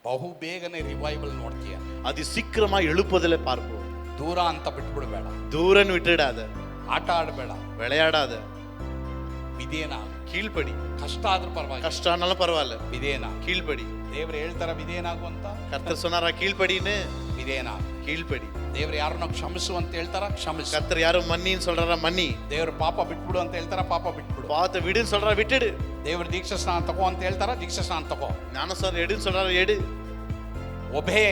ಬಹು ಬೇಗನೆ ರಿವೈವಲ್ ನೋಡ್ತೀಯ. அது சீக்கிரமா எழுப்புதலை பார்ப்போம். ದೂರ ಅಂತ ಬಿಟ್ಬಿಡ್ಬೇಡ. தூரன் விட்டுடாத. ಆಟ ಆಡಬೇಡ. விளையாடாத. ವಿಧೇಯನ கீழ்ப்படி. ಕಷ್ಟ ಆದ್ರೂ ಪರವಾಗಿಲ್ಲ. கஷ்டம் ஆனாலும் பரவாயில்ல. ವಿಧೇಯನ. கீழ்ப்படி. ದೇವರು ಹೇಳ್ತಾರ ವಿಧೇಯನಾಗು ಅಂತ. கர்த்தர் சொன்னாரா கீழ்ப்படின்னு? ವಿಧೇಯನ. கீழ்ப்படி. ದೇವ್ರು ಯಾರನ್ನ ಕ್ಷಮಿಸು ಅಂತ ಹೇಳ್ತಾರ, ಕ್ಷಮಿಸು. கர்த்தர் யாரும் மன்னின்னு சொல்றாரா, மன்னி. ದೇವ್ರು ಪಾಪ ಬಿಟ್ಬಿಡು ಅಂತ ಹೇಳ್ತಾರ, ಪಾಪ ಬಿಟ್ಬಿಡು. பாவத்தை விடுன்னு சொல்றாரா, விட்டுடு. ದೇವ್ರು ದೀಕ್ಷಾ ಸ್ನಾನ ತಗೋ ಅಂತ ಹೇಳ್ತಾರ, ದೀಕ್ಷಾ ಸ್ನಾನ ತಗೋ. ஞானஸ்நானம் எடுன்னு சொல்றாரா, எடு. ಒಬೆ.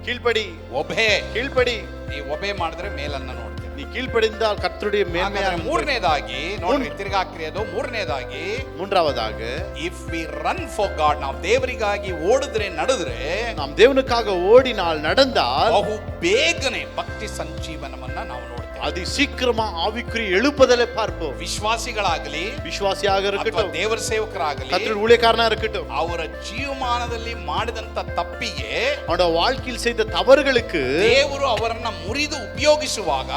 கீழ்ப்படி. ಒಬೆ. கீழ்ப்படி. ನೀ ಒಬೆ ಮಾಡಿದ್ರೆ ಮೇಲನ್ನ ನೋಡ್ತೀವಿ. நீ கீழ்ப்படிந்தால் கர்த்தருடைய மேன்மையாக. ಮೂರನೇದಾಗಿ ನೋಡಿ, ತಿರ್ಗಾಕ್ರಿ ಅದು. ಮೂರನೇದಾಗಿ, மூன்றாவதாக, if we run for god, ನಾವು ದೇವರಿಗಾಗಿ ಓಡಿದ್ರೆ ನಡೆದ್ರೆ, நாம் தேவனுக்காக ஓடினால் நடந்தால், ಬಹು ಬೇಗನೆ ಭಕ್ತಿ ಸಂಜೀವನವನ್ನ ನಾವು ನೋಡ್ತೇವೆ. அதி சீக்கிரமா ஆவிக்குரிய எழுப்புதலை பார்ப்போம். ವಿಶ್ವಾಸಿಗಳಾಗಲಿ, விசுவாசியாக இருக்கட்டும், ದೇವರ ಸೇವಕರಾಗಲಿ, கர்த்தருடைய ஊழியக்காரனா இருக்கட்டும், ಅವರ ಜೀವಮಾನದಲ್ಲಿ ಮಾಡಿದಂತ ತಪ್ಪಿಗೆ, அவருடைய வாழ்க்கையில் செய்த தவறுகளுக்கு ದೇವರು ಅವರನ್ನ ಮುರಿದು ಉಪಯೋಗಿಸುವಾಗ,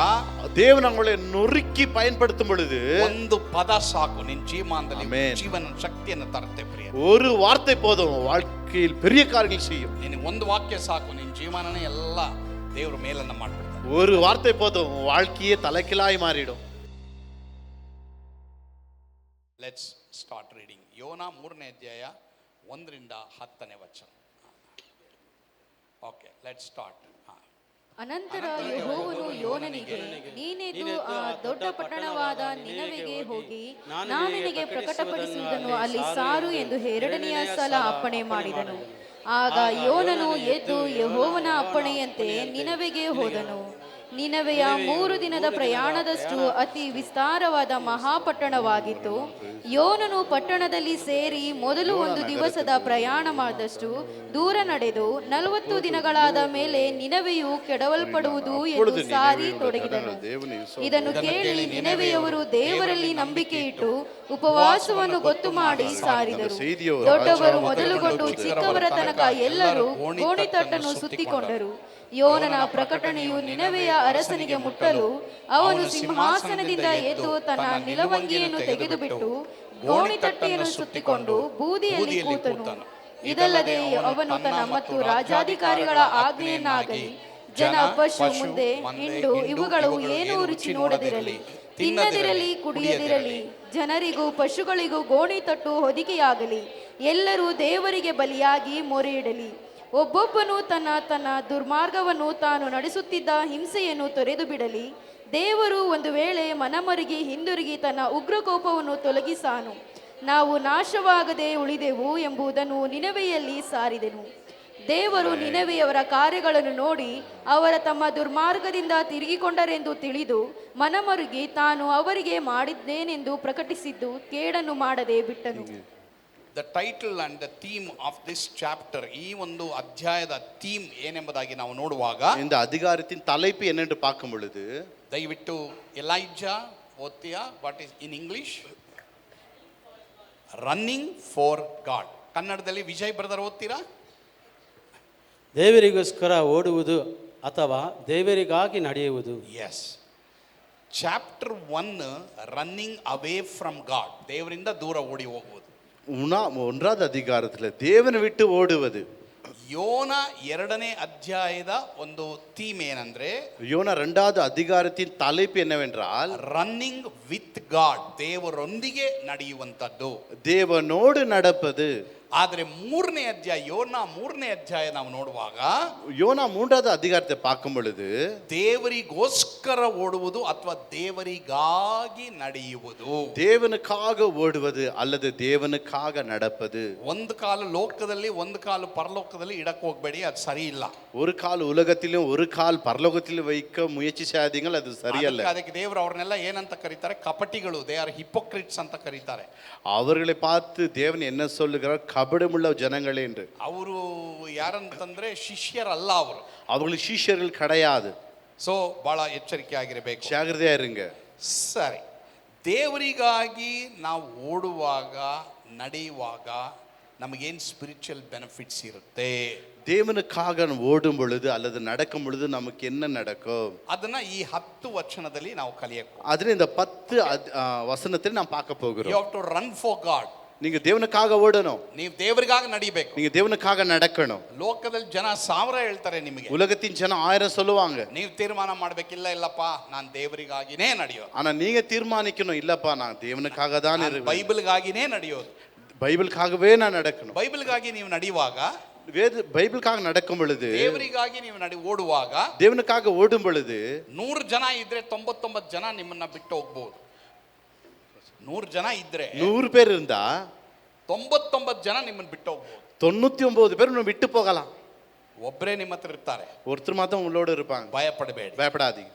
தேவன் அவங்களை நொறுக்கி பயன்படுத்தும் பொழுது ಒಂದು ಪದ ಸಾಕು ನಿನ್ನ ಜೀವಮಾನದಲ್ಲಿ ಆಮೆನ್. ಜೀವನ ಶಕ್ತಿಯನ್ನು ತರುತ್ತೆ ಪ್ರಿಯ. ஒரு வார்த்தை போதும் வாழ்க்கையில் பெரிய காரியங்கள் செய்யும். ನಿನಗೆ ಒಂದು ವಾಕ್ಯ ಸಾಕು, ನಿನ್ನ ಜೀವನನೇ ಎಲ್ಲ ದೇವರ ಮೇಲನ್ನ ಮಾಡ್ಬಿಡ್ತಾರೆ. ஒரு வார்த்தை போதும் வாழ்க்கையே தலைகீழாய் மாறிடும். Let's start reading. ಯೋನ 3ನೇ ಅಧ್ಯಾಯ 1ರಿಂದ 10ನೇ ವಚನ. Okay, let's start. ಅನಂತರ ಯೆಹೋವನು ಯೋನನಿಗೆ, ನೀನೆದ್ದು ಆ ದೊಡ್ಡ ಪಟ್ಟಣವಾದ ನಿನವೆಗೆ ಹೋಗಿ ನಾನು ನಿನಗೆ ಪ್ರಕಟಪಡಿಸುವುದನ್ನು ಅಲ್ಲಿ ಸಾರು ಎಂದು 2ನೆಯ ಸಲ ಅಪ್ಪಣೆ ಮಾಡಿದನು. ಆಗ ಯೋನನು ಎದ್ದು ಯೆಹೋವನ ಅಪ್ಪಣೆಯಂತೆ ನಿನವೆಗೆ ಹೋದನು. ನಿನವೆಯ 3 ದಿನದ ಪ್ರಯಾಣದಷ್ಟು ಅತಿ ವಿಸ್ತಾರವಾದ ಮಹಾಪಟ್ಟಣವಾಗಿತ್ತು. ಯೋನನು ಪಟ್ಟಣದಲ್ಲಿ ಸೇರಿ ಮೊದಲು 1 ದಿವಸದ ಪ್ರಯಾಣ ಮಾಡಿದಷ್ಟು ದೂರ ನಡೆದು 40 ದಿನಗಳಾದ ಮೇಲೆ ನಿನವೆಯು ಕೆಡವಲ್ಪಡುವುದು ಎಂದು ಸಾರಿ ತೊಡಗಿದನು. ಇದನ್ನು ಕೇಳಿ ನಿನವೆಯವರು ದೇವರಲ್ಲಿ ನಂಬಿಕೆ ಇಟ್ಟು ಉಪವಾಸವನ್ನು ಗೊತ್ತು ಮಾಡಿ ಸಾರಿದರು. ದೊಡ್ಡವರು ಮೊದಲುಗೊಂಡು ಚಿಕ್ಕವರ ತನಕ ಎಲ್ಲರೂ ಗೋಣಿತಟ್ಟನ್ನು ಸುತ್ತಿಕೊಂಡರು. ಯೋನನ ಪ್ರಕಟಣೆಯು ನಿನವೆಯ ಅರಸನಿಗೆ ಮುಟ್ಟಲು ಅವನು ಸಿಂಹಾಸನದಿಂದ ಎದ್ದು ತನ್ನ ನಿಲವಂಗಿಯನ್ನು ತೆಗೆದುಬಿಟ್ಟು ಗೋಣಿತಟ್ಟೆಯನ್ನು ಸುತ್ತಿಕೊಂಡು ಬೂದಿಯಲ್ಲಿ ಕೂತನು. ಇದಲ್ಲದೆ ಅವನು ತನ್ನ ಮತ್ತು ರಾಜಾಧಿಕಾರಿಗಳ ಆಜ್ಞೆಯನ್ನಾಗಲಿ ಜನ, ಪಶು, ಮುಂದೆ, ಹಿಂಡು ಇವುಗಳು ಏನೂ ರುಚಿ ನೋಡದಿರಲಿ, ತಿನ್ನದಿರಲಿ, ಕುಡಿಯದಿರಲಿ, ಜನರಿಗೂ ಪಶುಗಳಿಗೂ ಗೋಣಿತಟ್ಟು ಹೊದಿಕೆಯಾಗಲಿ, ಎಲ್ಲರೂ ದೇವರಿಗೆ ಬಲಿಯಾಗಿ ಮೊರೆಯಿಡಲಿ. ಒಬ್ಬೊಬ್ಬನು ತನ್ನ ತನ್ನ ದುರ್ಮಾರ್ಗವನ್ನು ತಾನು ನಡೆಸುತ್ತಿದ್ದ ಹಿಂಸೆಯನ್ನು ತೊರೆದು ಬಿಡಲಿ. ದೇವರು ಒಂದು ವೇಳೆ ಮನಮರುಗಿ ಹಿಂದಿರುಗಿ ತನ್ನ ಉಗ್ರಕೋಪವನ್ನು ತೊಲಗಿಸಾನು. ನಾವು ನಾಶವಾಗದೆ ಉಳಿದೆವು ಎಂಬುದನ್ನು ನಿನವೆಯಲ್ಲಿ ಸಾರಿದೆನು. ದೇವರು ನಿನವೆಯವರ ಕಾರ್ಯಗಳನ್ನು ನೋಡಿ ಅವರ ತಮ್ಮ ದುರ್ಮಾರ್ಗದಿಂದ ತಿರುಗಿಕೊಂಡರೆಂದು ತಿಳಿದು ಮನಮರುಗಿ ತಾನು ಅವರಿಗೆ ಮಾಡಿದ್ದೇನೆಂದು ಪ್ರಕಟಿಸಿದ್ದು ಕೇಡನ್ನು ಮಾಡದೆ ಬಿಟ್ಟನು. The title and the theme of this chapter, ಈ ಒಂದು ಅಧ್ಯಾಯದ ಥೀಮ್ ಏನೆಂಬುದಾಗಿ ನಾವು ನೋಡುವಾಗ, இந்த அதிகாரத்தின் தலைப்பு என்னென்று பார்க்கும் பொழுது, ದಯವಿಟ್ಟು ಎಲೈಜಾ ಓದ್ತೀಯಾ? What is in English? Running for God. ಕನ್ನಡದಲ್ಲಿ ವಿಜಯ್ ಬ್ರದರ್ ಓದ್ತೀರಾ? ದೇವರಿಗೋಸ್ಕರ ಓಡುವುದು ಅಥವಾ ದೇವರಿಗಾಗಿ ನಡೆಯುವುದು. Yes. Chapter 1 running away from God, ದೇವರಿಂದ ದೂರ ಓಡಿ ಹೋಗುವುದು. 1வது அதிகாரத்தில் தேவனை விட்டு ஓடுவது. ಯೋನ 2ನೇ ಅಧ್ಯಾಯದ ಒಂದು ಥೀಮ್ ಏನಂದ್ರೆ, யோனா 2வது அதிகாரத்தின் தலைப்பு என்னவென்றால் ರನ್ನಿಂಗ್ ವಿತ್ ಗಾಡ್, ದೇವರೊಂದಿಗೆ ನಡೆಯುವಂತದ್ದು, தேவனோடு நடப்பது. ಆದ್ರೆ 3ನೇ ಅಧ್ಯಾಯ, ಯೋನ 3ನೇ ಅಧ್ಯಾಯ ನಾವು ನೋಡುವಾಗ, யோனா 3வது அதிகாரத்தை பார்க்கும் பொழுது ದೇವರಿಗೋಸ್ಕರ ಓಡುವುದು ಅಥವಾ ದೇವರಿಗಾಗಿ ನಡೆಯುವುದು. தேவனுக்காக ஓடுவது அல்லது தேவனுக்காக நடப்பது. ಒಂದು ಕಾಲು ಲೋಕದಲ್ಲಿ ಒಂದು ಕಾಲು ಪರಲೋಕದಲ್ಲಿ ಇಡಕ್ಕೆ ಹೋಗ್ಬೇಡಿ, ಅದು ಸರಿ ಇಲ್ಲ. ஒரு கால் உலகத்திலும் ஒரு கால் பரலோகத்திலும் வைக்க முயற்சி செய்யாதீங்கள், அது சரியல்ல. ಅದಕ್ಕೆ ದೇವರು ಅವ್ರನ್ನೆಲ್ಲ ಏನಂತ ಕರೀತಾರೆ? ಕಪಟಿಗಳು. ದೇ ಆರ್ ಹಿಪೋಕ್ರಿಟ್ಸ್ ಅಂತ ಕರೀತಾರೆ. அவர்களை பார்த்து தேவன் என்ன சொல்லுகிறார்? கபடமுள்ள ஜனங்களே என்று. ಅವರು ಯಾರಂತಂದ್ರೆ ಶಿಷ್ಯರಲ್ಲ, ಅವರು அவர்கள் ಶಿಷ್ಯர்கள் கிடையாது. ಸೊ ಬಹಳ ಎಚ್ಚರಿಕೆ ಆಗಿರಬೇಕು, ಜಾಗ್ರತೆயா இருங்க. ಸರಿ. ದೇವರಿಗಾಗಿ ನಾವು ಓಡುವಾಗ, ನಡೆಯುವಾಗ ನಮಗೇನು ಸ್ಪಿರಿಚುವಲ್ ಬೆನಿಫಿಟ್ಸ್ ಇರುತ್ತೆ? தேவனுக்காக ஓடும் பொழுது அல்லது நடக்கும் பொழுது நமக்கு என்ன நடக்கும்? ಅದನ್ನ ಈ 10 ವಚನದಲ್ಲಿ ನಾವು ಕಲಿಯಬೇಕು. ಅದನ್ನ இந்த 10 வசனத்தில் நாம் பார்க்க போகிறோம். You have to run for God. நீங்க தேவனுக்காக ஓடணும், ನೀವು ದೇವರಿಗಾಗಿ ನಡಿಬೇಕು. நீங்க தேவனுக்காக நடக்கணும். ಲೋಕದಲ್ಲಿ ಜನ 1000 ಹೇಳ್ತಾರೆ ನಿಮಗೆ, உலகத்தின் ஜனம் 1000 சொல்லுவாங்க. ನೀವು ತೀರ್ಮಾನ ಮಾಡ್ಬೇಕಿಲ್ಲ, ಇಲ್ಲಪ್ಪ ನಾನು ದೇವರಿಗಾಗಿನೇ ನಡೆಯೋದು, ஆனா நீங்க தீர்மானிக்கணும், இல்லப்பா நான் தேவனுக்காக தான் இருப்பேன், ಬೈಬಲ್ಗಾಗಿನೇ ನಡೆಯೋದು. பைபிளுக்காகவே நான் நடக்கணும். ಬೈಬಲ್ಗಾಗಿ ನೀವು ನಡೆಯುವಾಗ, பைபிளுக்காக நடக்கும் பொழுது, ದೇವರಿಗಾಗಿ ನೀವು ಓಡುವಾಗ, தேவனுக்காக ஓடும் பொழுது 100 ಜನ ಇದ್ರೆ 99 ಜನ ನಿಮ್ಮನ್ನ ಬಿಟ್ಟು ಹೋಗ್ಬೋದು. 100 ಜನ ಇದ್ರೆ 100 பேர் இருந்தா 99 ಜನ ನಿಮ್ಮನ್ನ ಬಿಟ್ಟು ಹೋಗ್ಬೋದು. 99 பேர் உன்னை விட்டு போகலாம், ಒಬ್ಬರೇ ನಿಮ್ಮ ಹತ್ರ ಇರ್ತಾರೆ. ஒருத்தர் மாத்திரம் உங்களோட இருப்பாங்க. ಭಯಪಡಬೇಡಿ, பயப்படாதீங்க.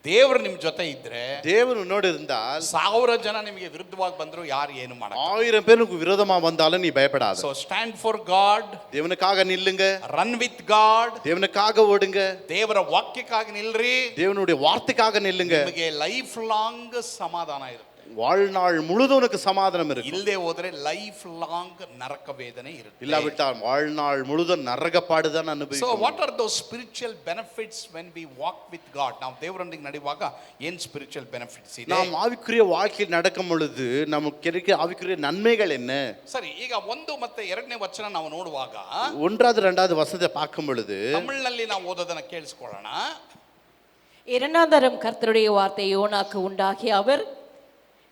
ದೇವರು ನಿಮ್ಮ ಜೊತೆ ಇದ್ರೆ, தேவன் உன்னோட இருந்தால் 1000 ಜನ ನಿಮಗೆ ವಿರುದ್ಧವಾಗಿ ಬಂದ್ರು ಯಾರು ಏನು ಮಾಡಲ್ಲ. 1000 பேர் உனக்கு விரோதமா வந்தாலும் நீ பயப்படாத. ಸೊ ಸ್ಟ್ಯಾಂಡ್ ಫಾರ್ ಗಾಡ್, தேவனுக்காக நில்லுங்க, ರನ್ ವಿತ್ ಗಾಡ್, தேவனுக்காக ஓடுங்க, ದೇವರ ವಾಕ್ಯಕ್ಕಾಗಿ ನಿಲ್ರಿ, தேவனுடைய வார்த்தைக்காக நில்லுங்க. ನಿಮಗೆ ಲೈಫ್ ಲಾಂಗ್ ಸಮಾಧಾನ ಇರುತ್ತೆ. வாழ்நாள் முழுதும் உனக்கு சமாதானம் இருக்கு. ಇಲ್ಲದೆ ಹೋದ್ರೆ ಲೈಫ್ ಲಾಂಗ್ ನರಕ ವೇದನೆ ಇರುತ್ತೆ. இல்லாவிட்டால் வாழ்நாள் முழுதும் நரகப்பாடு தான் ಸೊ அனுபவிக்கும். What are those spiritual benefits when we walk with god? ನಾವು ದೇವರೊಂದಿಗೆ ನಡೆಯುವಾಗ ಏನ್ ಸ್ಪಿರಿಚುವಲ್ ಬೆನಿಫಿಟ್ಸ್ ಇದೆ? நாம் ஆவிக்குரிய வாழ்க்கையில் நடக்கும் பொழுது நமக்கு கிடைக்கிற ஆவிக்குரிய நன்மைகள் என்ன? ಸರಿ, ಈಗ 1 ಮತ್ತು 2ನೇ ವಚನ ನಾವು ನೋಡುವಾಗ, 1வது 2வது வசனத்தை பார்க்கும் பொழுது ತಮಿಳಿನಲ್ಲಿ ನಾವು ಓದೋದನ್ನ ಕೇಳಿಸ್ಕೊಳ್ಳೋಣ. 2ஆம் தரம் கர்த்தருடைய வார்த்தை யோனாக்கு உண்டாகி அவர்,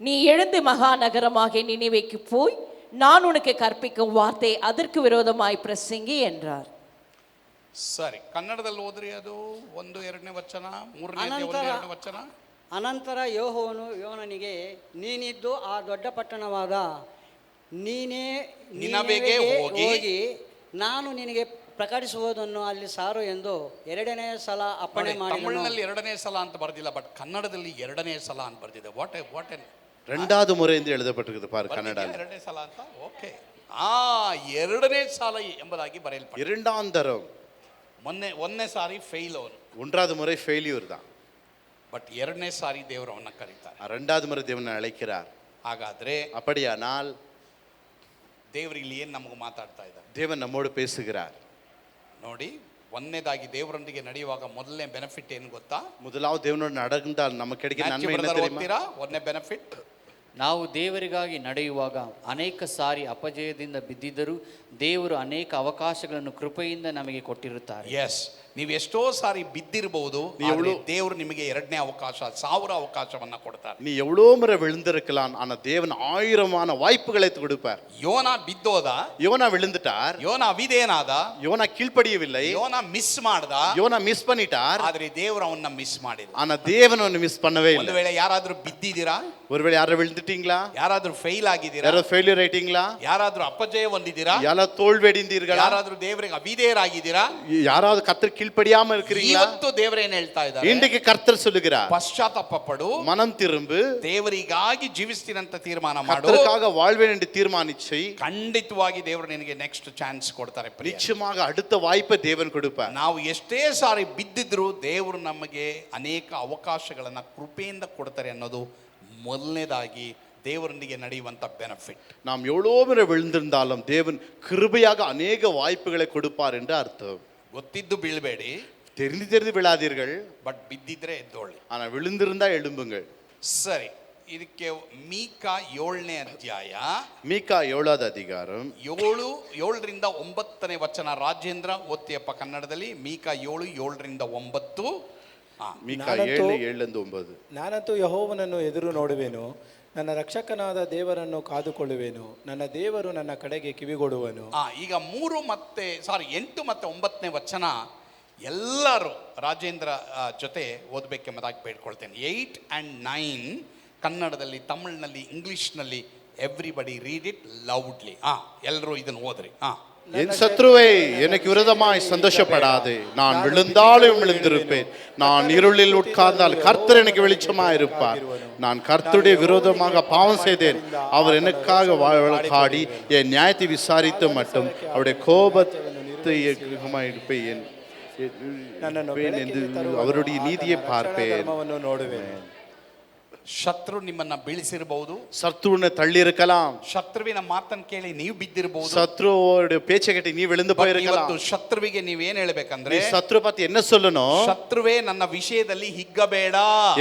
நீ எழுந்து மகா நகரமாகிய நினிவேக்கு போய் நான் உனக்கு கற்பிக்கும் வார்த்தை அதற்கு விரோதமாய் பிரசங்கி என்றார். ಸರಿ, ಕನ್ನಡದಲ್ಲಿ ಓದ್ರಿ. ಅದು 1, 2ನೇ ವಚನ, 3ನೇ 2ನೇ ವಚನ. ಅನಂತರ ಯೆಹೋವನು ಯೋನನಿಗೆ, ನೀನಿದ್ದು ಆ ದೊಡ್ಡ ಪಟ್ಟಣವಾದ ನಿನವೆಗೆ ಹೋಗಿ ನಾನು ನಿನಗೆ ಪ್ರಕಟಿಸುವುದನ್ನು ಅಲ್ಲಿ ಸಾರು ಎಂದು 2ನೇ ಸಲ ಅಪ್ಪಣೆ ಮಾಡಿದನು. ತಮಿಳಿನಲ್ಲಿ 2ನೇ ಸಲ ಅಂತ ಬರ್ದಿಲ್ಲ, ಬಟ್ ಕನ್ನಡದಲ್ಲಿ 2ನೇ ಸಲ ಅಂತ ಬರ್ದಿದೆ. ವಾಟ್ 2வது முறை ಎಂದು எழுதப்பட்டிருக்குது பாரு கன்னಡ. 2ನೇ ಸಲ ಅಂತ, ಓಕೆ. 2ನೇ ಸಾಲ ಎಂಬುದಾಗಿ ಬರೆಯಲ್ಪಟ್ಟಿದೆ. 2ஆம் தரம். 1ನೇ ಸಾರಿ ಫೇಲ್ ಅವನು, 1வது முறை ஃபெயிலியர் தான், ಬಟ್ 2ನೇ ಸಾರಿ ದೇವರು ಅವನ್ನ ಕರೀತಾರೆ. 2வது முறை தேவனை அழைக்கிறார். ಹಾಗಾದ್ರೆ அப்படியானால் ದೇವರು ಇಲ್ಲಿ ಏನು ನಮಗೆ ಮಾತಾಡ್ತಾ ಇದ್ದಾರೆ? தேவன் நம்மோடு பேசுகிறார். ನೋಡಿ, 1ನೇದಾಗಿ ದೇವರೊಂದಿಗೆ ನಡೆಯುವಾಗ ಮೊದಲನೇ ಬೆನಿಫಿಟ್ ಏನು ಗೊತ್ತಾ? முதலாவது தேவனோடு நடந்தால் நமக்கு கிடைக்கிற நன்மை என்ன தெரியுமா? ಓದ್ತೀರಾ 1ನೇ ಬೆನಿಫಿಟ್? ನಾವು ದೇವರಿಗಾಗಿ ನಡೆಯುವಾಗ ಅನೇಕ ಸಾರಿ ಅಪಜಯದಿಂದ ಬಿದ್ದಿದ್ದರೂ ದೇವರು ಅನೇಕ ಅವಕಾಶಗಳನ್ನು ಕೃಪೆಯಿಂದ ನಮಗೆ ಕೊಟ್ಟಿರುತ್ತಾರೆ. ಎಸ್, ನೀವು ಎಷ್ಟೋ ಸಾರಿ ಬಿದ್ದಿರಬಹುದು, ದೇವರು ನಿಮಗೆ 2ನೇ ಅವಕಾಶ, 1000 ಅವಕಾಶವನ್ನ ಕೊಡ್ತಾರೆ. நீ எவ்வளோ முறை விழுந்திருக்கலாம், ஆனா தேவன் 1000மான வாய்ப்புகளை கொடுப்பார். ಯೋನ ಬಿದ್ದೋದ, யோனா விழுந்துட்டார், ಯೋನ ಅವಿಧೇಯನಾದ, யோனா கீழ்ப்படியவில்லை, ಯೋನ ಮಿಸ್ ಮಾಡ್ದ, யோனா மிஸ் பண்ணிட்டார். ಆದ್ರೆ ದೇವರು ಅವನ್ನ ಮಿಸ್ ಮಾಡಿಲ್ಲ. ஆனா தேவன் அவனை மிஸ் பண்ணவே ಒಂದು இல்லை. ವೇಳೆ ಯಾರಾದ್ರೂ ಬಿದ್ದಿದ್ದೀರಾ? ஒருவேளை யாரும் விழுந்துட்டீங்களா? ಯಾರಾದ್ರೂ ಫೇಲ್ ಆಗಿದ್ದೀರಾ? யாராவது ஃபெயிலியர் ஆயிட்டீங்களா? ಯಾರಾದ್ರೂ ಅಪಜಯ ಹೊಂದಿದ್ದೀರಾ? யாராவது தோல்வியடைந்தீர்களா? ಯಾರಾದ್ರೂ ದೇವರಿಗೆ ಅವಿಧೇಯರಾಗಿದ್ದೀರಾ? யாராவது கர்த்தர் கீழ்ப்படியாம இருக்கிறீங்களா? ಇವತ್ತು ದೇವರು ಏನು ಹೇಳ್ತಾ ಇದ್ದಾರೆ? இன்றைக்கு கர்த்தர் சொல்லுகிறார், ಪಶ್ಚಾತ್ತಾಪ ಪಡು, மனம் திரும்பு, ದೇವರಿಗಾಗಿ ಜೀವಿಸ್ತೀನಂತ ತೀರ್ಮಾನ ಮಾಡು, கர்த்தருக்காக வாழ்வேன் என்று தீர்மானிச்சு ಖಂಡಿತವಾಗಿ ದೇವರು ನಿನಗೆ ನೆಕ್ಸ್ಟ್ ಚಾನ್ಸ್ ಕೊಡ್ತಾರೆ. நிச்சயமாக அடுத்த வாய்ப்பை தேவன் கொடுப்பார். ನಾವು ಎಷ್ಟೇ ಸಾರಿ ಬಿದ್ದಿದ್ರು ದೇವರು ನಮಗೆ ಅನೇಕ ಅವಕಾಶಗಳನ್ನ ಕೃಪೆಯಿಂದ ಕೊಡ್ತಾರೆ ಅನ್ನೋದು ಮೊದಲನೇದಾಗಿ ದೇವರೊಂದಿಗೆ ನಡೆಯುವಂತ ಬೆನಿಫಿಟ್. நாம் எவ்வளோ முறை விழுந்திருந்தாலும் தேவன் கிருபையாக அநேக வாய்ப்புகளை கொடுப்பார் என்று அர்த்தம். ಗೊತ್ತಿದ್ದು ಬೀಳ್ಬೇಡಿ, தெரிந்து விழாதீர்கள், ಬಟ್ ಬಿದ್ದಿದ್ರೆ ಎದ್ದೋಳಿ. ஆனா விழுந்திருந்தா எழும்புங்கள். ಸರಿ, ಇದಕ್ಕೆ ಮೀಕಾ 7ನೇ ಅಧ್ಯಾಯ, மீகா 7வது அதிகாரம் 7ರಿಂದ 9ನೇ ವಚನ. ರಾಜೇಂದ್ರ ಓದ್ತಿಯಪ್ಪ ಕನ್ನಡದಲ್ಲಿ. ಮೀಕಾ 7:7ರಿಂದ 9. மீகா 7:7-9. ನಾನಂತೂ ಯೆಹೋವನನ್ನು ಎದುರು ನೋಡುವೆನು, ನನ್ನ ರಕ್ಷಕನಾದ ದೇವರನ್ನು ಕಾದುಕೊಳ್ಳುವೆನು, ನನ್ನ ದೇವರು ನನ್ನ ಕಡೆಗೆ ಕಿವಿಗೊಡುವನು. ಈಗ 8 ಮತ್ತು 9ನೇ ವಚನ ಎಲ್ಲರೂ ರಾಜೇಂದ್ರ ಜೊತೆ ಓದಬೇಕೆಂಬುದಾಗಿ ಬೇಡ್ಕೊಳ್ತೇನೆ. 8 and 9 ಕನ್ನಡದಲ್ಲಿ, ತಮಿಳಿನಲ್ಲಿ, ಇಂಗ್ಲಿಷ್ನಲ್ಲಿ. Everybody read it loudly. ಎಲ್ಲರೂ ಇದನ್ನು ಓದ್ರಿ. என் சத்ருவை எனக்கு விரோதமாய் சந்தோஷப்படாதே, நான் விழுந்தாலும் விழுந்திருப்பேன், நான் இருளில் உட்கார்ந்தால் கர்த்தர் எனக்கு வெளிச்சமாய் இருப்பார். நான் கர்த்தருடைய விரோதமாக பாவம் செய்தேன், அவர் எனக்காக வழக்காடி என் நியாயத்தை விசாரித்து மட்டும் அவருடைய கோபத்தை இருப்பேன், ನನ್ನನ್ನು அவருடைய நீதியை பார்ப்பேன். ನೋಡುವೆನು. ಶತ್ರು ನಿಮ್ಮನ್ನ ಬೀಳಿಸಿರಬಹುದು, சத்ரு உன்னை தள்ளி இருக்கலாம், ಶತ್ರುವಿನ ಮಾತನ್ನು ಕೇಳಿ ನೀವು ಬಿದ್ದಿರಬಹುದು. சத்ருவோட பேச்சை கேட்டு நீ விழுந்து போயிருக்கலாம். ಇವತ್ತು ಶತ್ರುವಿಗೆ ನೀವೇನ್ ಹೇಳ್ಬೇಕಂದ್ರೆ, நீ சத்ரு பார்த்து என்ன சொல்லணும்? ಶತ್ರುವೇ ನನ್ನ ವಿಷಯದಲ್ಲಿ ಹಿಗ್ಗಬೇಡ,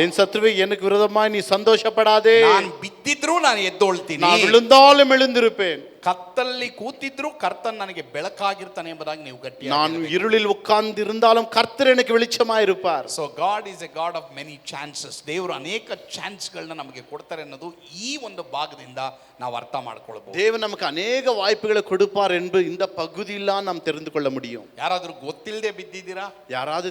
என் சத்ருவே எனக்கு விரோதமாய் நீ சந்தோஷப்படாதே, ನಾನು ಬಿದ್ದಿದ್ರು ನಾನು ಎದ್ದೊಳ್ತೀನಿ, நான் விழுந்தாலும் எழுந்திருப்பேன், ಕತ್ತಲ್ಲಿ ಕೂತಿದ್ರು ಕರ್ತನ್ ನನಗೆ ಬೆಳಕಾಗಿರ್ತಾನೆ ಎಂಬುದಾಗಿ ನೀವು ಗಟ್ಟಿ. நான் இருளில் உட்கார்ந்து இருந்தாலும் கர்த்தர் எனக்கு வெளிச்சமாயிருப்பார். So God is a God of many chances. ದೇವರು ಅನೇಕ ಚಾನ್ಸ್ಗಳನ್ನ ನಮಗೆ ಕೊಡ್ತಾರೆ ಅನ್ನೋದು ಈ ಒಂದು ಭಾಗದಿಂದ ನಾವು ಅರ್ಥ ಮಾಡ್ಕೊಳ್ಬಹುದು. தேவன் நமக்கு அநேக வாய்ப்புகளை கொடுப்பார் என்பது இந்த பகுதியெல்லாம் நாம் தெரிந்து கொள்ள முடியும். ಯಾರಾದ್ರೂ ಗೊತ್ತಿಲ್ಲದೆ ಬಿದ್ದಿದ್ದೀರಾ? யாராவது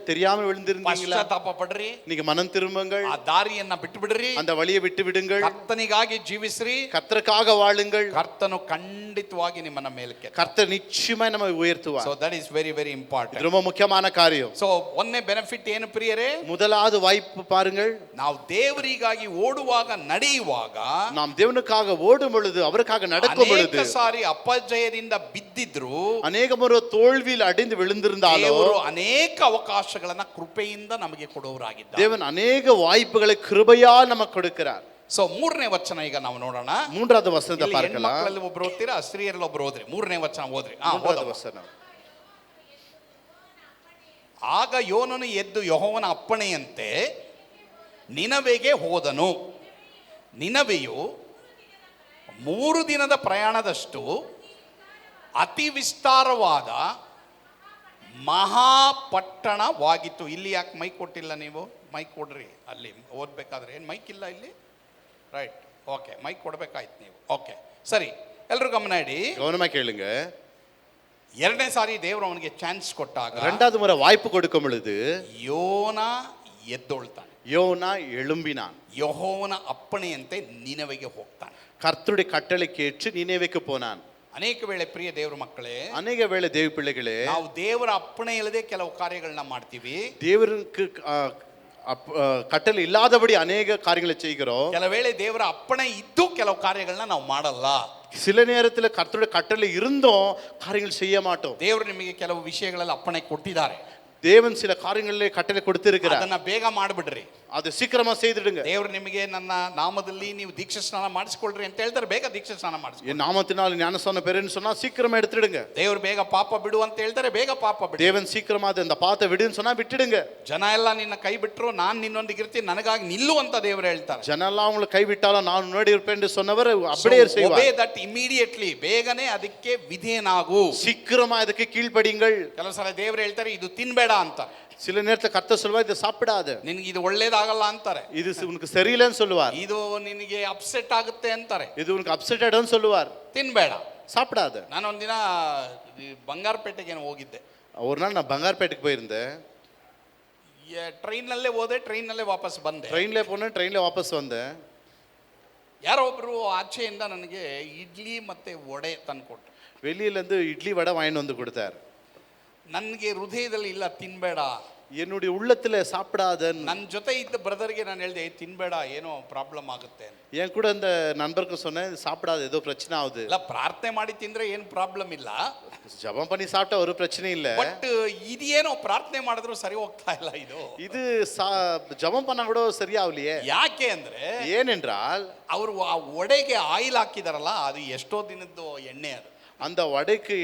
தெரியாமல் விழுந்திருந்தீங்களா? ಪಶ್ಚಾತ್ತಾಪ ಪಡ್ರಿ, நீங்க மனம் திரும்புங்கள், ಆ ದಾರಿಯನ್ನ ಬಿಟ್ಟು ಬಿಡ್ರಿ, அந்த வழியை விட்டு விடுங்கள், ಕರ್ತನಿಗಾಗಿ ಜೀವಿಸ್ರಿ, கர்த்தருக்காக வாழுங்கள். ಕರ್ತನು ಖಂಡಿತವಾಗಿ ನಿಮ್ಮನ್ನ ಮೇಲಕ್ಕೆ. கர்த்தர் நிச்சயமாய் நம்மை உயர்த்துவார். So that is very very important. இது ரொம்ப முக்கியமான காரியம். ಸೊ ಒಂದೇ ಬೆನಿಫಿಟ್ ಏನು ಪ್ರಿಯರೇ? முதலாவது வாய்ப்பு பாருங்கள், ನಾವು ದೇವರಿಗಾಗಿ ಓಡುವಾಗ ನಡೆಯುವಾಗ, நாம் தேவனுக்காக ஓடும் பொழுது, அவருக்காக நடக்கும் பொழுது, ಅನೇಕ ಸಾರಿ ಅಪಜಯದಿಂದ ಬಿದ್ದಿದ್ರು, அநேக முறை தோல்வியில் அடைந்து விழுந்திருந்தாலும் ದೇವರು ಅನೇಕ ಅವಕಾಶಗಳನ್ನ ಕೃಪೆಯಿಂದ ನಮಗೆ ಕೊಡುವರಾಗಿದ್ದಾರೆ. தேவன் அநேக வாய்ப்புகளை கிருபையால் நமக்கு கொடுக்கிறார். ಸೊ ಮೂರನೇ ವಚನ ಈಗ ನಾವು ನೋಡೋಣ. மூன்றாவது வசனத்தை பார்க்கலாம். ಮಕ್ಕಳಲ್ಲಿ ಒಬ್ರು ಓದ್ತೀರಾ, ಸ್ತ್ರೀಯರಲ್ಲಿ ಒಬ್ರು ಓದ್ರಿ. ಮೂರನೇ ವಚನ ಓದ್ರಿ. மூன்றாவது வசனம். ಆಗ ಯೋನನು ಎದ್ದು ಯೆಹೋವನ ಅಪ್ಪಣೆಯಂತೆ ನಿನವೆಗೆ ಹೋದನು. ನಿನವೆಯು 3 ದಿನದ ಪ್ರಯಾಣದಷ್ಟು ಅತಿ ವಿಸ್ತಾರವಾದ ಮಹಾಪಟ್ಟಣವಾಗಿತ್ತು. ಇಲ್ಲಿ ಯಾಕೆ ಮೈಕ್ ಕೊಟ್ಟಿಲ್ಲ ನೀವು? ಮೈಕ್ ಕೊಡ್ರಿ, ಅಲ್ಲಿ ಓದ್ಬೇಕಾದ್ರೆ. ಏನು ಮೈಕ್ ಇಲ್ಲ ಇಲ್ಲಿ? ರೈಟ್, ಓಕೆ, ಮೈಕ್ ಕೊಡ್ಬೇಕಾಯ್ತು ನೀವು. ಓಕೆ, ಸರಿ, ಎಲ್ಲರೂ ಗಮನ ಇಡಿ, கவனமா கேளுங்க. ಎರಡನೇ ಸಾರಿ ದೇವರು ಅವನಿಗೆ ಚಾನ್ಸ್ ಕೊಟ್ಟಾಗ, இரண்டாவது முறை வாய்ப்பு கொடுக்கும் பொழுது ಯೋನ ಎದ್ದೊಳ್ತಾನೆ. யோனா எழும்பினான். ಯೆಹೋವನ ಅಪ್ಪಣೆಯಂತೆ ನಿನವೆಗೆ ಹೋಗ್ತಾನೆ. கர்த்தருடைய கட்டளை கேட்டு நினைவுக்கு போனான். ಅನೇಕ ವೇಳೆ ಪ್ರಿಯ ದೇವರ ಮಕ್ಕಳೇ, அநேக வேளை தேவ பிள்ளைகளே, ನಾವು ದೇವರ ಅಪ್ಪಣೆ ಇಲ್ಲದೆ ಕೆಲವು ಕಾರ್ಯಗಳನ್ನ ಮಾಡ್ತೀವಿ. தேவருக்கு கட்டளை இல்லாதபடி அநேக காரியங்களை செய்கிறோம். ಕೆಲವು ವೇಳೆ ದೇವರ ಅಪ್ಪಣೆ ಇದ್ದು ಕೆಲವು ಕಾರ್ಯಗಳನ್ನ ನಾವು ಮಾಡಲ್ಲ. சில நேரத்தில் கர்த்தருடைய கட்டளை இருந்தும் காரியங்கள் செய்ய மாட்டோம். ದೇವರು ನಿಮಗೆ ಕೆಲವು ವಿಷಯಗಳಲ್ಲಿ ಅಪ್ಪಣೆ ಕೊಟ್ಟಿದ್ದಾರೆ. தேவன் சில காரியங்களிலே கட்டளை கொடுத்திருக்கிறார். ಅದನ್ನ ಬೇಗ ಮಾಡ್ಬಿಡ್ರಿ, அது சீக்கிரமா செய்துடுங்க. ದೇವರು ನಿಮಗೆ ನನ್ನ ನಾಮದಲ್ಲಿ ನೀವು ದೀಕ್ಷಾ ಸ್ನಾನ ಮಾಡಿಸ್ಕೊಳ್ರಿ ಅಂತ ಹೇಳ್ತಾರೆ, ಬೇಗ ದೀಕ್ಷಾ ಸ್ನಾನ ಮಾಡಿಸ್ಕೊಳ್ಳಿ. என் நாமத்தினால் ஞானஸ்நானம் பெறுன்னு சொன்னா சீக்கிரமா எடுத்துடுங்க. ದೇವರು ಬೇಗ ಪಾಪ ಬಿಡು ಅಂತ ಹೇಳ್ತಾರೆ, ಬೇಗ ಪಾಪ ಬಿಡು. தேவன் சீக்கிரமா அந்த பாத்தை விடுன்னு சொன்னா விட்டுடுங்க. ಜನ ಎಲ್ಲ ನಿನ್ನ ಕೈ ಬಿಟ್ರು ನಾನು ನಿನ್ನೊಂದಿಗೆ ಇರ್ತೀನಿ, ನನಗಾಗಿ ನಿಲ್ಲು ಅಂತ ದೇವರು ಹೇಳ್ತಾರೆ. ஜன எல்லாம் உங்களை கைவிட்டாலும் நான் முன்னாடி இருப்பேன் என்று சொன்னவர் அப்படியே செய்வார். obey that immediately, ಬೇಗನೆ ಅದಕ್ಕೆ ವಿಧೇಯನಾಗು, சீக்கிரமா இதுக்கு கீழ்ப்படிங்கள். ಕೆಲವು ಸಲ ದೇವರು ಹೇಳ್ತಾರೆ ಇದು ತಿನ್ಬೇಡ ಅಂತ, சில நேரத்துல கர்த்தர் சொல்வார் இதை சாப்பிடாத, ನಿನಗೆ ಇದು ಒಳ್ಳೇದಾಗಲ್ಲ ಅಂತಾರೆ, இது உனக்கு சரியில்லைன்னு சொல்லுவார், ಇದು ನಿನಗೆ ಅಪ್ಸೆಟ್ ಆಗುತ್ತೆ ಅಂತಾರೆ, இது உனக்கு அப்செட் ஆயிடும்னு சொல்லுவார், ತಿನ್ಬೇಡ, சாப்பிடாத. ನಾನು ಒಂದಿನ ಬಂಗಾರಪೇಟೆಗೆ ಹೋಗಿದ್ದೆ. ஒரு நாள் நான் பங்கார்பேட்டைக்கு போயிருந்தேன். ಟ್ರೈನ್ನಲ್ಲೇ ಹೋದೆ, ಟ್ರೈನ್ನಲ್ಲೇ ವಾಪಸ್ ಬಂದೆ. ட்ரெயின்ல போனேன், ட்ரெயின்ல வாபஸ் வந்தேன். ಯಾರೋ ಒಬ್ರು ಆಚೆಯಿಂದ ನನಗೆ ಇಡ್ಲಿ ಮತ್ತೆ ವಡೆ ತಂದ್ಕೊಟ್ರು. வெளியில இருந்து இட்லி வடை வாங்கிட்டு வந்து கொடுத்தார். ನನಗೆ ಹೃದಯದಲ್ಲಿ ಇಲ್ಲ ತಿನ್ಬೇಡ, என்னுடைய உள்ளத்துல சாப்பிடாதன்னு. ನನ್ನ ಜೊತೆ ಇದ್ದ ಬ್ರದರ್ಗೆ ನಾನು ಹೇಳಿದೆ ತಿನ್ಬೇಡ, ಏನೋ ಪ್ರಾಬ್ಲಮ್ ಆಗುತ್ತೆ ಅಂತ. என் கூட அந்த நண்பருக்கு சொன்னேன் சாப்பிடாத, ஏதோ பிரச்சனை ஆகுது. ಇಲ್ಲ, ಪ್ರಾರ್ಥನೆ ಮಾಡಿ ತಿಂದ್ರೆ ಏನು ಪ್ರಾಬ್ಲಮ್ ಇಲ್ಲ, ஜபம் பண்ணி சாப்பிட்டா ஒரு பிரச்சனை இல்ல, ಬಟ್ ಇದೇನೋ ಪ್ರಾರ್ಥನೆ ಮಾಡಿದ್ರು ಸರಿ ಹೋಗ್ತಾ ಇಲ್ಲ. இது ஜபம் பண்ணா கூட சரியாகலையே. ಯಾಕೆ ಅಂದ್ರೆ ஏனென்றால் ಅವರು ಆ ಒಡೆಗೆ ಆಯಿಲ್ ಹಾಕಿದಾರಲ್ಲ, ಅದು ಎಷ್ಟೋ ದಿನದ್ದು ಎಣ್ಣೆ. ಅದು அந்த வடைக்கு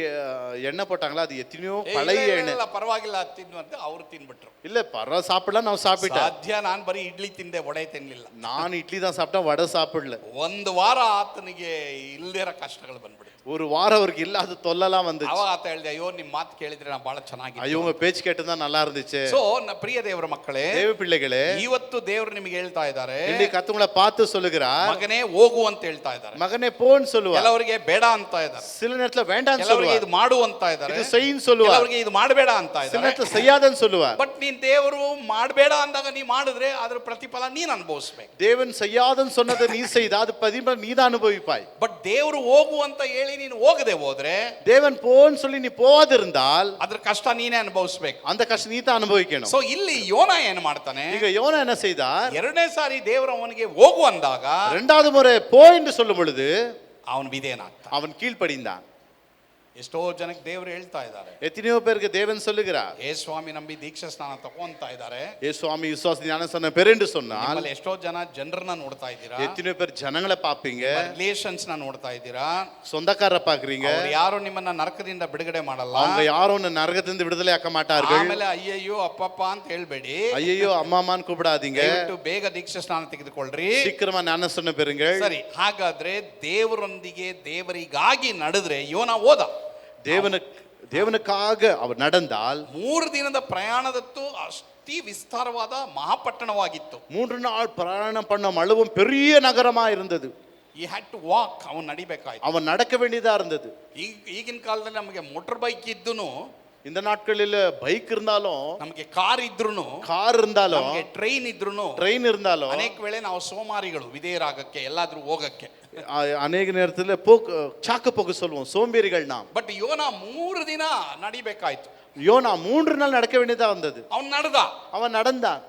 எண்ணெய் போட்டாங்களா, அது எத்தனையோ பழைய எண்ணெய். ಪರವಾಗಿಲ್ಲ ತಿನ್ನುವಂತೆ ಅವ್ರು ತಿನ್ಬಿಟ್ರು. இல்ல பரவ சாப்பிடலாம், ನಾವು சாப்பிட்டேன். ಸಾಧ್ಯ ನಾನು ಬರೀ ಇಡ್ಲಿ ತಿಂದೆ, ವಡೆ ತಿನ್ಲಿಲ್ಲ. நான் இட்லி தான் சாப்பிட்டேன், வடை சாப்பிடல. ಒಂದು ವಾರ ಆತನಿಗೆ ಇಲ್ದಿರೋ ಕಷ್ಟಗಳು ಬಂದ್ಬಿಡ್ತು. ஒரு வாரம் அவருக்கு இல்லாத தொல்லலாம் வந்துச்சு. ಅವಾಗ ಆತ ಹೇಳಿದೆ, ಅಯ್ಯೋ ನಿಮ್ಮ ಮಾತು ಕೇಳಿದ್ರೆ ನಾನು ಬಹಳ ಚೆನ್ನಾಗಿ, ஐயோ உங்க பேச்சு கேட்டுதான் நல்லா இருந்துச்சு. ಸೊ ಪ್ರಿಯ ದೇವರ ಮಕ್ಕಳೇ, தேவ பிள்ளைகளே, ಇವತ್ತು ದೇವರು ನಿಮಗೆ ಹೇಳ್ತಾ ಇದ್ದಾರೆ, ಇಲ್ಲಿ ಕರ್ತುங்களை பார்த்து சொல்லுகிறார், ಮಗನೇ ಹೋಗು ಅಂತ ಹೇಳ್ತಾ ಇದ್ದಾರೆ. மகனே போன்னு சொல்லுவார். ಕೆಲವರಿಗೆ ಬೇಡ ಅಂತ ಇದ್ದಾರೆ, சில நேரத்துல வேண்டாம்னு ಕೆಲವರಿಗೆ சொல்லுவார். ಇದು ಮಾಡು ಅಂತ ಇದ್ದಾರೆ, இது செய்யின்னு சொல்லுவார். ಕೆಲವರಿಗೆ ಇದು ಮಾಡಬೇಡ ಅಂತ சில ಇದ್ದಾರೆ. நேரத்துல செய்யாதன்னு சொல்லுவார். ಬಟ್ ನೀನ್ ದೇವರು ಮಾಡಬೇಡ ಅಂದಾಗ ನೀ ಮಾಡಿದ್ರೆ ಅದರ ಪ್ರತಿಫಲ ನೀನು ಅನುಭವಿಸ್ಬೇಕು. தேவன் செய்யாதன்னு சொன்னதை நீ செய்தா அது பிரதிபலன் நீ தான் அனுபவிப்பாய். ಬಟ್ ದೇವರು ಹೋಗು ಅಂತ ಹೇಳಿ ನೀನು ಹೋಗದೆ ಹೋದ್ರೆ, தேவன் போன்னு சொல்லி நீ போகாதிருந்தால் ಅದ್ರ ಕಷ್ಟ ನೀನೇ ಅನುಭವಿಸ್ಬೇಕು. அந்த கஷ்டம் நீ தான் அனுபவிக்கணும். ಸೊ ಇಲ್ಲಿ ಯೋನ ಏನು ಮಾಡ್ತಾನೆ? ಈಗ யோனா என்ன செய்தார்? ಎರಡನೇ ಸಾರಿ ದೇವರು ಅವನಿಗೆ ಹೋಗು ಅಂದಾಗ இரண்டாவது முறை போ என்று சொல்லும் பொழுது ಅವನು ವಿಧೇಯನಾಗ್ತಾನೆ. அவன் கீழ்ப்படிந்தான். ಎಷ್ಟೋ ಜನಕ್ಕೆ ದೇವರು ಹೇಳ್ತಾ ಇದ್ದಾರೆ, எத்தனையோ பேருக்கு தேவன் சொல்லுகிறார், ಏ ಸ್ವಾಮಿ ನಂಬಿ ದೀಕ್ಷಾ ಸ್ನಾನ ತಗೊಂತಾ ಇದ್ದಾರೆ. ஏ சுவாமி விசுவாச ஞானஸ்நானம் பெறேன்னு சொன்னால் ನಿಮ್ಮಲ್ಲಿ ಎಷ್ಟೋ ಜನ ಜನರನ್ನ ನೋಡ್ತಾ ಇದ್ದೀರಾ, எத்தனையோ பேர் ஜனங்களை பாப்பீங்க, ರಿಲೇಷನ್ಸ್ ನ ನೋಡ್ತಾ ಇದ್ದೀರಾ. சொந்தக்காரரை பாக்குறீங்க, ಅವ್ರು ಯಾರು ನಿಮ್ಮನ್ನ ನರಕದಿಂದ ಬಿಡುಗಡೆ ಮಾಡಲ್ಲ. அவங்க யாரும் உன்னை நரகத்திலிருந்து விடுதலை ஆக்க மாட்டார்கள். ಆಮೇಲೆ ಅಯ್ಯಯ್ಯೋ ಅಪ್ಪಪ್ಪ ಅಂತ ಹೇಳ್ಬೇಡಿ, ஐயோ அம்மாமான்னு கூப்பிடாதீங்க, ದಯವಿಟ್ಟು ಬೇಗ ದೀಕ್ಷಾ ಸ್ನಾನ ತೆಗೆದುಕೊಳ್ಳ್ರಿ. சீக்கிரமா ஞானஸ்நானம் பெறுங்க. ಸರಿ, ಹಾಗಾದ್ರೆ ದೇವರೊಂದಿಗೆ ದೇವರಿಗಾಗಿ ನಡೆದ್ರೆ ಯೋನ ಹೋದ. தேவனுக்காக அவர் நடந்தால் 3 ದಿನದ ಪ್ರಯಾಣದತ್ತು ಅತಿ ವಿಸ್ತಾರವಾದ ಮಹಾಪಟ್ಟಣವಾಗಿತ್ತು. 3 நாள் பிரயாணம் பண்ண அளவும் பெரிய நகரமா இருந்தது. He had to walk, ಅವನು ನಡಿಬೇಕಾಯ್ತು, அவன் நடக்க வேண்டியதா இருந்தது. ಈಗಿನ ಕಾಲದಲ್ಲಿ ನಮಗೆ ಮೋಟರ್ ಬೈಕ್ ಇದ್ದೂನು, இந்த நாட்களில் பைக் இருந்தாலும், ನಮಗೆ ಕಾರ್ ಇದ್ರೂನು, கார் இருந்தாலும், ನಮಗೆ ಟ್ರೈನ್ ಇದ್ರೂನು, ட்ரெயின் இருந்தாலும், ಅನೇಕ ವೇಳೆ ನಾವು ಸೋಮಾರಿಗಳು ವಿದೇಯರಾಗಕ್ಕೆ ಎಲ್ಲಾದ್ರೂ ಹೋಗಕ್ಕೆ. அநேக நேரத்தில் சாக்கு போக்கு சொல்லுவோம், சோம்பேறிகள் நாம். ಬಟ್ ಯೋನ 3 ದಿನ ನಡಿಬೇಕಾಯ್ತು. யோனா 3 நாள் நடக்க வேண்டியதா வந்தது. ಅವನು ನಡೆದ, அவன் நடந்தான்,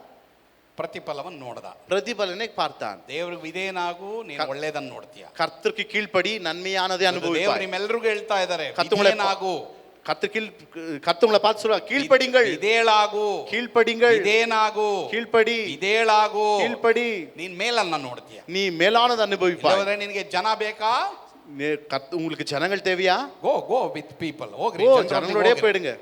ಪ್ರತಿಫಲವನ್ನು ನೋಡ್ದ. பிரதிபலனை பார்த்தான். ದೇವ್ರಿಗೆ ವಿಧೇಯನಾಗು, ನೀನು ಒಳ್ಳೇದನ್ನ ನೋಡ್ತೀಯ. கர்த்தருக்கு கீழ்ப்படி ನನ್மையானதை ದೇವ್ರು ಅನುಭವಿப்பாய். ನಿಮ್ಮೆಲ್ಲರಿಗೂ ಹೇಳ್ತಾ ಇದ್ದಾರೆ, ಕರ್ತುಗಳೇ ವಿಧೇಯನಾಗು, கர்த்தங்களை பார்த்து சொல்றா, கீழ்ப்படிங்கள், ವಿಧೇಯಳಾಗು, கீழ்ப்படிங்கள், ವಿಧೇಯನಾಗು, கீழ்ப்படி, ವಿಧೇಯಳಾಗು, கீழ்ப்படி, ನೀನ್ ಮೇಲನ್ನ ನೋಡ್ತೀಯ. நீ மேலானது அனுபவிப்பாய். ಇಲ್ಲವರೆ ನಿನಗೆ ಜನ ಬೇಕಾ? உங்களுக்கு ஜனங்கள் தேவையா? ಗೋ ವಿತ್ ಪೀಪಲ್, ಹೋಗ್ರಿ, ஜனங்களோடே போயிடுங்க.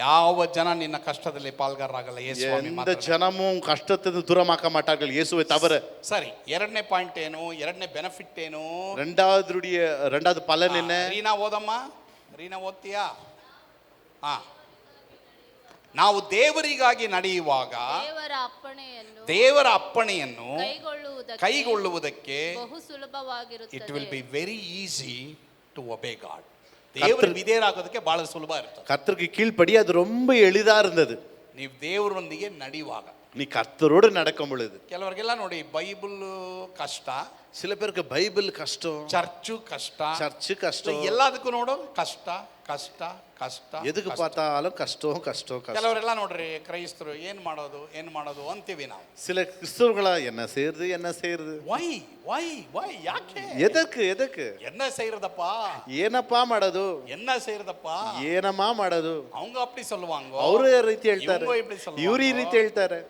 ಯಾವ ಜನ ನಿನ್ನ ಕಷ್ಟದಲ್ಲಿ ಪಾಲ್ಗಾರರಾಗಲ್ಲ, ಯೇಸುಸ್ವಾಮಿ எந்த ಮಾತ್ರ. ஜனமும் கஷ்டத்தை தூரமாக்க மாட்டார்கள் இயேசுவை தவிர. ಸರಿ, ಎರಡನೇ ಪಾಯಿಂಟ್ ಏನು, ಎರಡನೇ ಬೆನಿಫಿಟ್ ಏನು? ரெண்டாவது பலன் என்ன? ರೀನಾ ಓದಮ್ಮ, ರೀನಾ ಓದ್ತೀಯಾ? ನಾವು ದೇವರಿಗಾಗಿ ನಡೆಯುವಾಗ ದೇವರ ಅಪ್ಪಣೆಯನ್ನು ಕೈಗೊಳ್ಳುವುದಕ್ಕೆ ಬಹು ಸುಲಭವಾಗಿರುತ್ತದೆ. It will be very easy to obey God. ದೇವರ ವಿಧೇಯರಾಗೋದಕ್ಕೆ ಬಹಳ ಸುಲಭ ಇರ್ತದೆ. கர்த்தருக்கு கீழ்ப்படி அது ரொம்ப எளிதா இருந்தது. ನೀವು ದೇವರೊಂದಿಗೆ ನಡೆಯುವಾಗ, நீ கர்த்தரோடு நடக்கும் பொழுது. ಕೆಲವರಿಗೆಲ್ಲ ನೋಡಿ ಬೈಬಲ್ ಕಷ್ಟ, சில பேருக்கு பைபிள் கஷ்டம், ಚರ್ಚು ಕಷ್ಟ, சர்ச்சு கஷ்டம், ಎಲ್ಲದಕ್ಕೂ ನೋಡು ಕಷ್ಟ ಕಷ್ಟ ಕಷ್ಟ, எதுக்கு பார்த்தாலும் கஷ்டம் கஷ்டம் கஷ்டம். ಕೆಲವರೆಲ್ಲ ನೋಡ್ರಿ ಕ್ರೈಸ್ತರು ಏನ್ ಮಾಡೋದು ಅಂತೀವಿ ನಾವು. சில கிறிஸ்தவர்களா என்ன செய்யறது ವೈ ವೈ ವೈ ಯಾಕೆ, எதற்கு என்ன செய்யறதಪ್ಪ, ಏನಪ್ಪಾ ಮಾಡೋದು, என்ன செய்யறதಪ್ಪ, ಏನಮ್ಮ ಮಾಡೋದು. அவங்க அப்படி சொல்லுவாங்க, ಅವರು ಈ ರೀತಿ ಹೇಳ್ತಾರೆ, ಇವ್ರು இப்படி சொல்லுவாங்க. ಇವ್ರು ಈ ರೀತಿ ಹೇಳ್ತಾರೆ.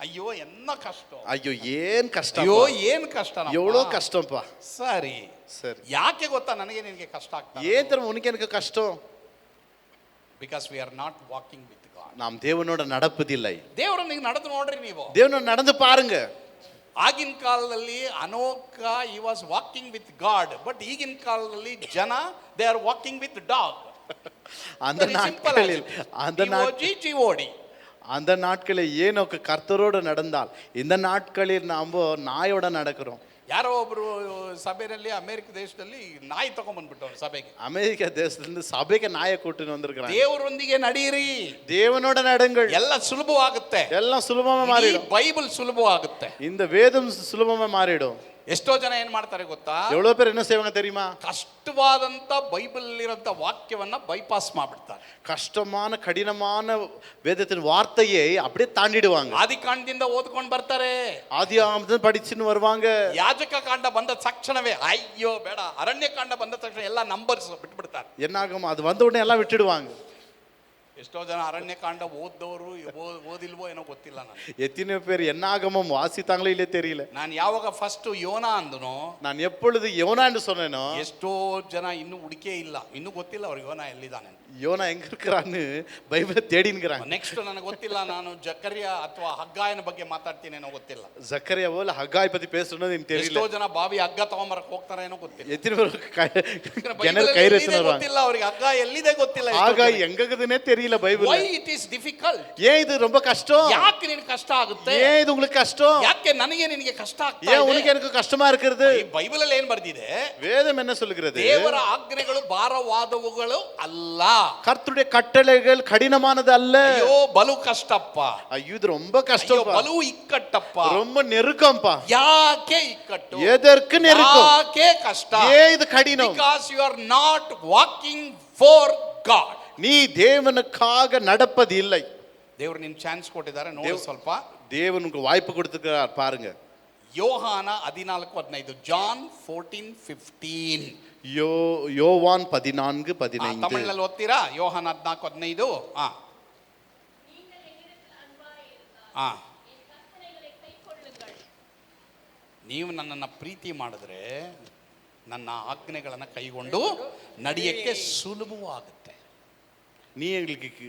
ಅಯ್ಯೋ ಎನ್ನ ಕಷ್ಟ, ಅಯ್ಯೋ ಏನ್ ಕಷ್ಟ, ಅಯ್ಯೋ ಏನ್ ಕಷ್ಟ, எவ்வளோ கஷ்டம்ப்பா. ಸರಿ, ಯಾಕೆ ಗೊತ್ತಾ ನನಗೆ ನಿನಗೆ ಕಷ್ಟ ಆಗ್ತದೆ? ஏன் தெரியுமா உனக்கு எனக்கு கஷ்டம்? Because we are not walking with god. நாம் தேவனோட நடப்பதில்லை. ದೇವರೊಂದಿಗೆ ನಡೆದು ನೋಡ್ರಿ ನೀವು, தேவனோட நடந்து பாருங்க. ಆಗಿನ ಕಾಲದಲ್ಲಿ ಅನೋಕ he was walking with God, but ಈಗಿನ ಕಾಲದಲ್ಲಿ ಜನ they are walking with dog. அந்த நாட்களில் அந்த நாட்களில் ஏனோக்கு கர்த்தரோடு நடந்தால், இந்த நாட்களில் நாம் நாயோட நடக்கிறோம். ಯಾರೋ ಒಬ್ರು ಸಭೆಯಲ್ಲಿ ಅಮೆರಿಕ ದೇಶದಲ್ಲಿ ನಾಯಿ ತಗೊಂಡ್ಬಂದ್ಬಿಟ್ಟವ್ರು ಸಭೆಗೆ. ಅಮೆರಿಕ ದೇಶದಿಂದ ಸಭೆಗೆ ನಾಯ ಕೊಟ್ಟು வந்திருக்கிறாங்க. ದೇವರೊಂದಿಗೆ ನಡೆಯಿರಿ, தேவனோட நடங்கள், ಎಲ್ಲ ಸುಲಭವಾಗುತ್ತೆ, எல்லாம் சுலபமா மாறிடும். ಬೈಬಲ್ ಸುಲಭವಾಗುತ್ತೆ, இந்த வேதம் சுலபமா மாறிடும். ಎಷ್ಟೋ ಜನ ಏನ್ ಮಾಡ್ತಾರೆ ಗೊತ್ತಾ? எவ்வளவு பேர் என்ன செய்வாங்க தெரியுமா? ಕಷ್ಟವಾದಂತ ಬೈಬಲ್ ಇರೋಂತ ವಾಕ್ಯವನ್ನ ಬೈಪಾಸ್ ಮಾಡ್ಬಿಡ್ತಾರೆ. கஷ்டமான கடினமான வேதத்தின் வார்த்தையை அப்படியே தாண்டிடுவாங்க. ಆದಿಕಾಂಡದಿಂದ ಓದ್ಕೊಂಡು ಬರ್ತಾರೆ, ஆதியாகமத்தை படிச்சுன்னு வருவாங்க. ಯಾಜಕ ಕಾಂಡ ಬಂದ ತಕ್ಷಣವೇ ಅಯ್ಯೋ ಬೇಡ, ಅರಣ್ಯ ಕಾಂಡ ಬಂದ ತಕ್ಷಣ ಎಲ್ಲ ನಂಬರ್ಸ್ ಬಿಟ್ಬಿಡ್ತಾರೆ. என்னாகும், அது வந்த உடனே எல்லாம் விட்டுடுவாங்க. ಎಷ್ಟೋ ಜನ ಅರಣ್ಯ ಕಾಂಡ ಓದ್ದವರು ಓದಿಲ್ವೋ ಏನೋ ಗೊತ್ತಿಲ್ಲ ನನಗೆ. எத்தனை பேர் என்னாகமம் வாசித்தாங்களோ இல்லையே தெரியல. ನಾನು ಯಾವಾಗ ಫಸ್ಟ್ ಯೋನಾ ಅಂದನೋ, நான் எப்பொழுது யோனா என்று சொன்னேனோ, ಎಷ್ಟೋ ಜನ ಇನ್ನೂ ಹುಡುಕೇ ಇಲ್ಲ, ಇನ್ನೂ ಗೊತ್ತಿಲ್ಲ ಅವ್ರಿಗೆ ಯೋನಾ ಎಲ್ಲಿದ್ದಾನೆ. யோனா எங்க இருக்கிறான்னு பைபிளை தேடின்னுறாங்க. ನೆಕ್ಸ್ಟ್ ನನಗೆ ಗೊತ್ತಿಲ್ಲ, ನಾನು ಜಕರ್ಯ ಅಥವಾ ಹಗ್ಗಾಯನ ಬಗ್ಗೆ ಮಾತಾಡ್ತೀನೇನೋ ಗೊತ್ತಿಲ್ಲ. ஜக்கரியாவோ இல்ல ஹக்காய் பத்தி பேசுறது எனக்கு தெரியல. ಎಷ್ಟೋ ಜನ ಬಾವಿ ಹಗ್ಗ ತಗೊಂಬರಕ್ಕೆ ಹೋಗ್ತಾರೇನೋ ಗೊತ್ತಿಲ್ಲ. எத்தனை பேர் கிணறு கயிறு எடுத்துன்னு வருவாங்க, ಗೊತ್ತಿಲ್ಲ ಅವ್ರಿಗೆ ಹಗ್ಗ ಎಲ್ಲಿದೆ ಗೊತ್ತಿಲ್ಲ. ஹக்காய் எங்க இருக்குதுன்னே தெரியல Bible. why it is difficult? ஏன் இது ரொம்ப கஷ்டம்? ಯಾಕೆ ನಿನಗೆ ಕಷ್ಟ ಆಗುತ್ತೆ? ஏன் இது உங்களுக்கு கஷ்டம்? ಯಾಕೆ ನನಗೆ ನಿನಗೆ ಕಷ್ಟ ಆಗ್ತಾ ಇದೆ? ஏன் உனக்கு எனக்கு கஷ்டமா இருக்குது? ಈ ಬೈಬಲ್ ಅಲ್ಲಿ ಏನು ಬರ್ದಿದೆ? வேதம் என்ன சொல்லுகிறது? ದೇವರ ಆಜ್ಞೆಗಳು ಭಾರವಾದವುಗಳು ಅಲ್ಲ, கர்த்தருடைய கட்டளைகள் கடினமானது அல்ல. ಅಯ್ಯೋ ಬಲು ಕಷ್ಟಪ್ಪ, ஐயோ இது ரொம்ப கஷ்டம், ಬಲು ಇಕ್ಕಟ್ಟಪ್ಪ, ரொம்ப நெருக்கம்ப்பா. ಯಾಕೆ ಇಕ್ಕಟ್ಟು? எதற்கு நெருக்கம்? ಯಾಕೆ ಕಷ್ಟ? ஏன் இது கடினம்? because you are not walking for God. நீ தேவனுக்காக நடப்பது இல்லை. ದೇವರು ನಿನ್ನ ಚಾನ್ಸ್ ಕೊಟ್ಟಿದ್ದಾರೆ, ನೋಡಿ ಸ್ವಲ್ಪ. தேவனுக்கு வாய்ப்பு கொடுத்திருக்கிறார் பாருங்க. ಯೋಹಾನ 14:15, ಜಾನ್ 14:15. யோவான் 14:15. ತಮಿಳಿನಲ್ಲಿ ಓದ್ತೀರಾ? ಯೋಹಾನ 14:15. ನೀವು ನನ್ನನ್ನು ಪ್ರೀತಿ ಮಾಡಿದ್ರೆ ನನ್ನ ಆಜ್ಞೆಗಳನ್ನು ಕೈಗೊಂಡು ನಡೆಯಕ್ಕೆ ಸುಲಭವಾಗುತ್ತೆ. நீ எங்களுக்கு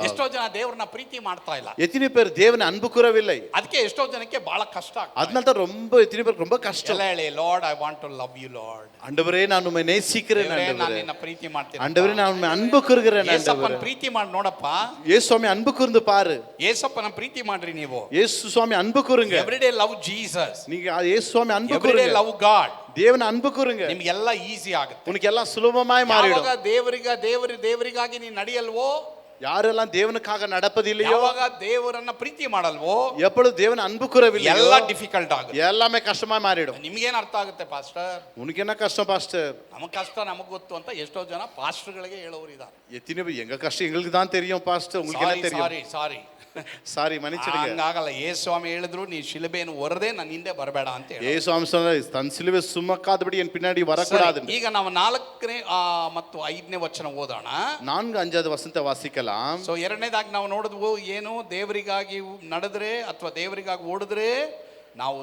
ಎಷ್ಟೋ ಜನ ದೇವ್ರನ್ನ ಪ್ರೀತಿ ಮಾಡ್ತಾ ಇಲ್ಲ. எத்தனை பேர் தேவனை அன்பு கூறவில்லை. ಅದಕ್ಕೆ ಎಷ್ಟೋ ಜನಕ್ಕೆ ಬಹಳ ಕಷ್ಟ ಆಗ್ತದೆ. அதனால தான் எத்தனை பேருக்கு ரொம்ப கஷ்டம். ಎಲ್ಲ ಹೇಳಿ, lord I want to love you lord. ஆண்டவரே நான் உம்மை நேசிக்கிறேன் ನಾನು ஆண்டவரே. ನಿನ್ನ ಪ್ರೀತಿ ಮಾಡ್ತೀನಿ. ஆண்டவரே நான் உம்மை அன்பு கூறுகிறேன் ಯೇಸಪ್ಪನ ஆண்டவரே. ಪ್ರೀತಿ ಮಾಡಿ ನೋಡಪ್ಪ. இயேசு சுவாமி அன்பு கூர்ந்து பாரு. ಯೇಸಪ್ಪನ ಪ್ರೀತಿ ಮಾಡ್ರಿ ನೀವು. இயேசு சுவாமி அன்பு கூறுங்க. Every day love Jesus. நீங்க இயேசு சுவாமி அன்பு ಎವ್ರಿ ಡೇ கூறுங்க. Love God. தேவனை அன்பு கூறுங்க. ನಿಮಗೆಲ್ಲ ಈಸಿ ಆಗುತ್ತೆ. உனக்கு எல்லாம் சுலபமாய் மாறிடும். ಯಾವಾಗ ದೇವರಿಗಾಗಿ ನೀ ನಡೆಯಲ್ವೋ, யாரெல்லாம் தேவனுக்காக நடப்பதில்லையோ, ಯಾವಾಗ ದೇವರನ್ನ ಪ್ರೀತಿ ಮಾಡಲ್ವೋ, எப்பொழுது தேவன் அன்பு கூறவில்லையோ, ಎಲ್ಲ ಡಿಫಿಕಲ್ಟ್ ಆಗುತ್ತೆ. எல்லாமே கஷ்டமா மாறிடும். ನಿಮಗೇನು ಅರ್ಥ ಆಗುತ್ತೆ ಪಾಸ್ಟರ್? உனக்கு என்ன கஷ்டம் பாஸ்டர்? ನಮ್ಮ ಕಷ್ಟ ನಮಗ್ ಗೊತ್ತು ಅಂತ ಎಷ್ಟೋ ಜನ ಪಾಸ್ಟರ್ಗಳಿಗೆ ಹೇಳೋರು ಇದ್ದಾರೆ. எத்தனை பேர் எங்க கஷ்டம் எங்களுக்கு தான் தெரியும் பாஸ்டர், உங்களுக்கு என்ன தெரியும்? ಸಾರಿ சாரி மன்னிச்சிடுங்க. ಹಂಗಾಗಲ್ಲ. ಯೇಸು ಸ್ವಾಮಿ ಹೇಳಿದ್ರು, ನೀ ಶಿಲುಬೆಯನ್ನು ಹೊರದೆ ನನ್ನ ಹಿಂದೆ ಬರಬೇಡ ಅಂತ ಹೇಳಿ. ஏசு சுவாமி சொன்னார், தன் சிலுவை சுமக்காதபடி என் பின்னாடி வரக்கூடாது. ಈಗ ನಾವು 4ನೇ ಮತ್ತು 5ನೇ ವಚನ ಓದೋಣ. 4, 5வது வசனத்தை வாசிக்கலாம். ಸೊ ಎರಡನೇದಾಗಿ ನಾವು ನೋಡಿದ್ವು ಏನು, ದೇವರಿಗಾಗಿ ನಡೆದ್ರೆ ಅಥವಾ ದೇವರಿಗಾಗಿ ಓಡಿದ್ರೆ ನಾವು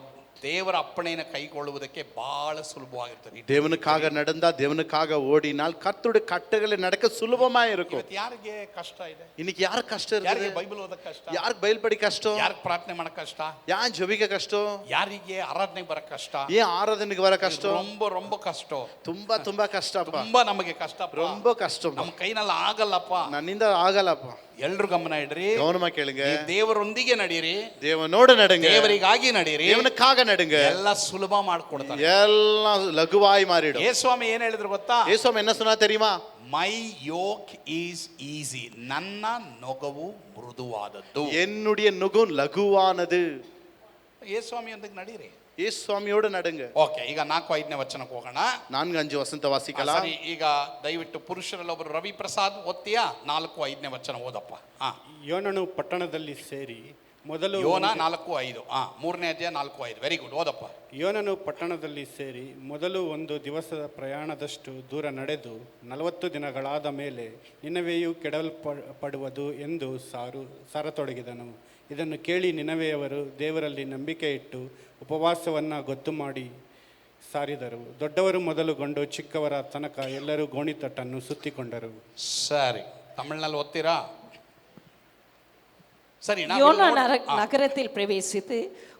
ದೇವರ ಅಪ್ಪಣೆಯನ್ನು ಕೈಗೊಳ್ಳುವುದಕ್ಕೆ ಬಹಳ ಸುಲಭವಾಗಿರ್ತದೆ. தேவனுக்காக நடந்தா, தேவனுக்காக ஓடினால் கர்த்தருடைய கட்டளைகளை நடக்க சுலபமா இருக்கும். ಇವತ್ತು ಯಾರಿಗೆ ಕಷ್ಟ ಇದೆ? இன்னைக்கு யாருக்கு கஷ்டம் இருக்கு? ಯಾರಿಗೆ ಬೈಬಲ್ ಓದಕ್ಕೆ ಕಷ್ಟ? யாருக்கு பைபிள் படிக்க கஷ்டம்? ಯಾರಿಗೆ ಪ್ರಾರ್ಥನೆ ಮಾಡಕ್ಕೆ ಕಷ್ಟ? யார் ஜெபிக்க கஷ்டம்? ಯಾರಿಗೆ ಆರಾಧನೆಗೆ ಬರಕ್ಕೆ ಕಷ್ಟ? ஏன் ஆராதனைக்கு வர கஷ்டம்? ரொம்ப ಕಷ್ಟ. ತುಂಬಾ ಕಷ್ಟಪ್ಪ. ತುಂಬಾ ನಮಗೆ ಕಷ್ಟ. ரொம்ப கஷ்டம். ನಮ್ಮ ಕೈನಲ್ಲಿ ಆಗಲ್ಲಪ್ಪ. ನನ್ನಿಂದ ಆಗಲ್ಲಪ್ಪ. ಎಲ್ರು ಗಮನ ಇಡ್ರಿ, கவனமா கேளுங்க. ದೇವರೊಂದಿಗೆ ನಡೀರಿ, தேவனோடு நடுங்க, ದೇವರಿಗಾಗಿ ನಡೀರಿ, தேவனுக்காக நடுங்க. ಎಲ್ಲ ಸುಲಭ ಮಾಡ್ಕೊಡ್ತಾನೆ, எல்லாம் லகுவாய் மாறிடும். ಯೇಸುಸ್ವಾಮಿ ಏನ್ ಹೇಳಿದ್ರು ಗೊತ್ತಾ? இயேசுவாமி என்ன சொன்னா தெரியுமா? ಮೈ ಯೋಕ್ ಈಸ್ ಈಸಿ, ನನ್ನ ನೊಗವು ಮೃದುವಾದದ್ದು. என்னுடைய நுகம் லகுவானது. ಯೇಸುಸ್ವಾಮಿಯೊಂದಿಗೆ ನಡೀರಿ, இயேசுவாமியோடு நடுங்க. ಓಕೆ. ಈಗ 4-5ನೇ ವಚನಕ್ಕೆ ಹೋಗೋಣ. 4, 5 ವಸಂತ ವಾಸಿಕಲಾ. ಸರಿ, ಈಗ ದಯವಿಟ್ಟು ಪುರುಷರಲ್ಲಿ ಒಬ್ಬರು ರವಿ ಪ್ರಸಾದ್ ಓದ್ತೀಯಾ? 4-5ನೇ ವಚನ ಓದಪ್ಪ. ಯೋನನು ಪಟ್ಟಣದಲ್ಲಿ ಸೇರಿ ಮೊದಲು ಯೋನ 4:5. 3ನೇ ಅಧ್ಯಾಯ 4:5. Very good, ಓದಪ್ಪ. ಯೋನನು ಪಟ್ಟಣದಲ್ಲಿ ಸೇರಿ ಮೊದಲು ಒಂದು ದಿವಸದ ಪ್ರಯಾಣದಷ್ಟು ದೂರ ನಡೆದು 40 ದಿನಗಳಾದ ಮೇಲೆ ನಿನವೆಯು ಕೆಡವಲ್ಪಡುವುದು ಎಂದು ಸಾರತೊಡಗಿದನು. ಇದನ್ನು ಕೇಳಿ ನಿನವೆಯವರು ದೇವರಲ್ಲಿ ನಂಬಿಕೆ ಇಟ್ಟು ಉಪವಾಸವನ್ನು ಗೊತ್ತು ಮಾಡಿ ಸಾರಿದರು. ದೊಡ್ಡವರು ಮೊದಲುಗೊಂಡು ಚಿಕ್ಕವರ ತನಕ ಎಲ್ಲರೂ ಗೋಣಿತಟ್ಟನ್ನು ಸುತ್ತಿಕೊಂಡರು. சரி, தமிழ்நாள் ஒத்திரா? சரி, யோனா நகரத்தில் பிரவேசித்து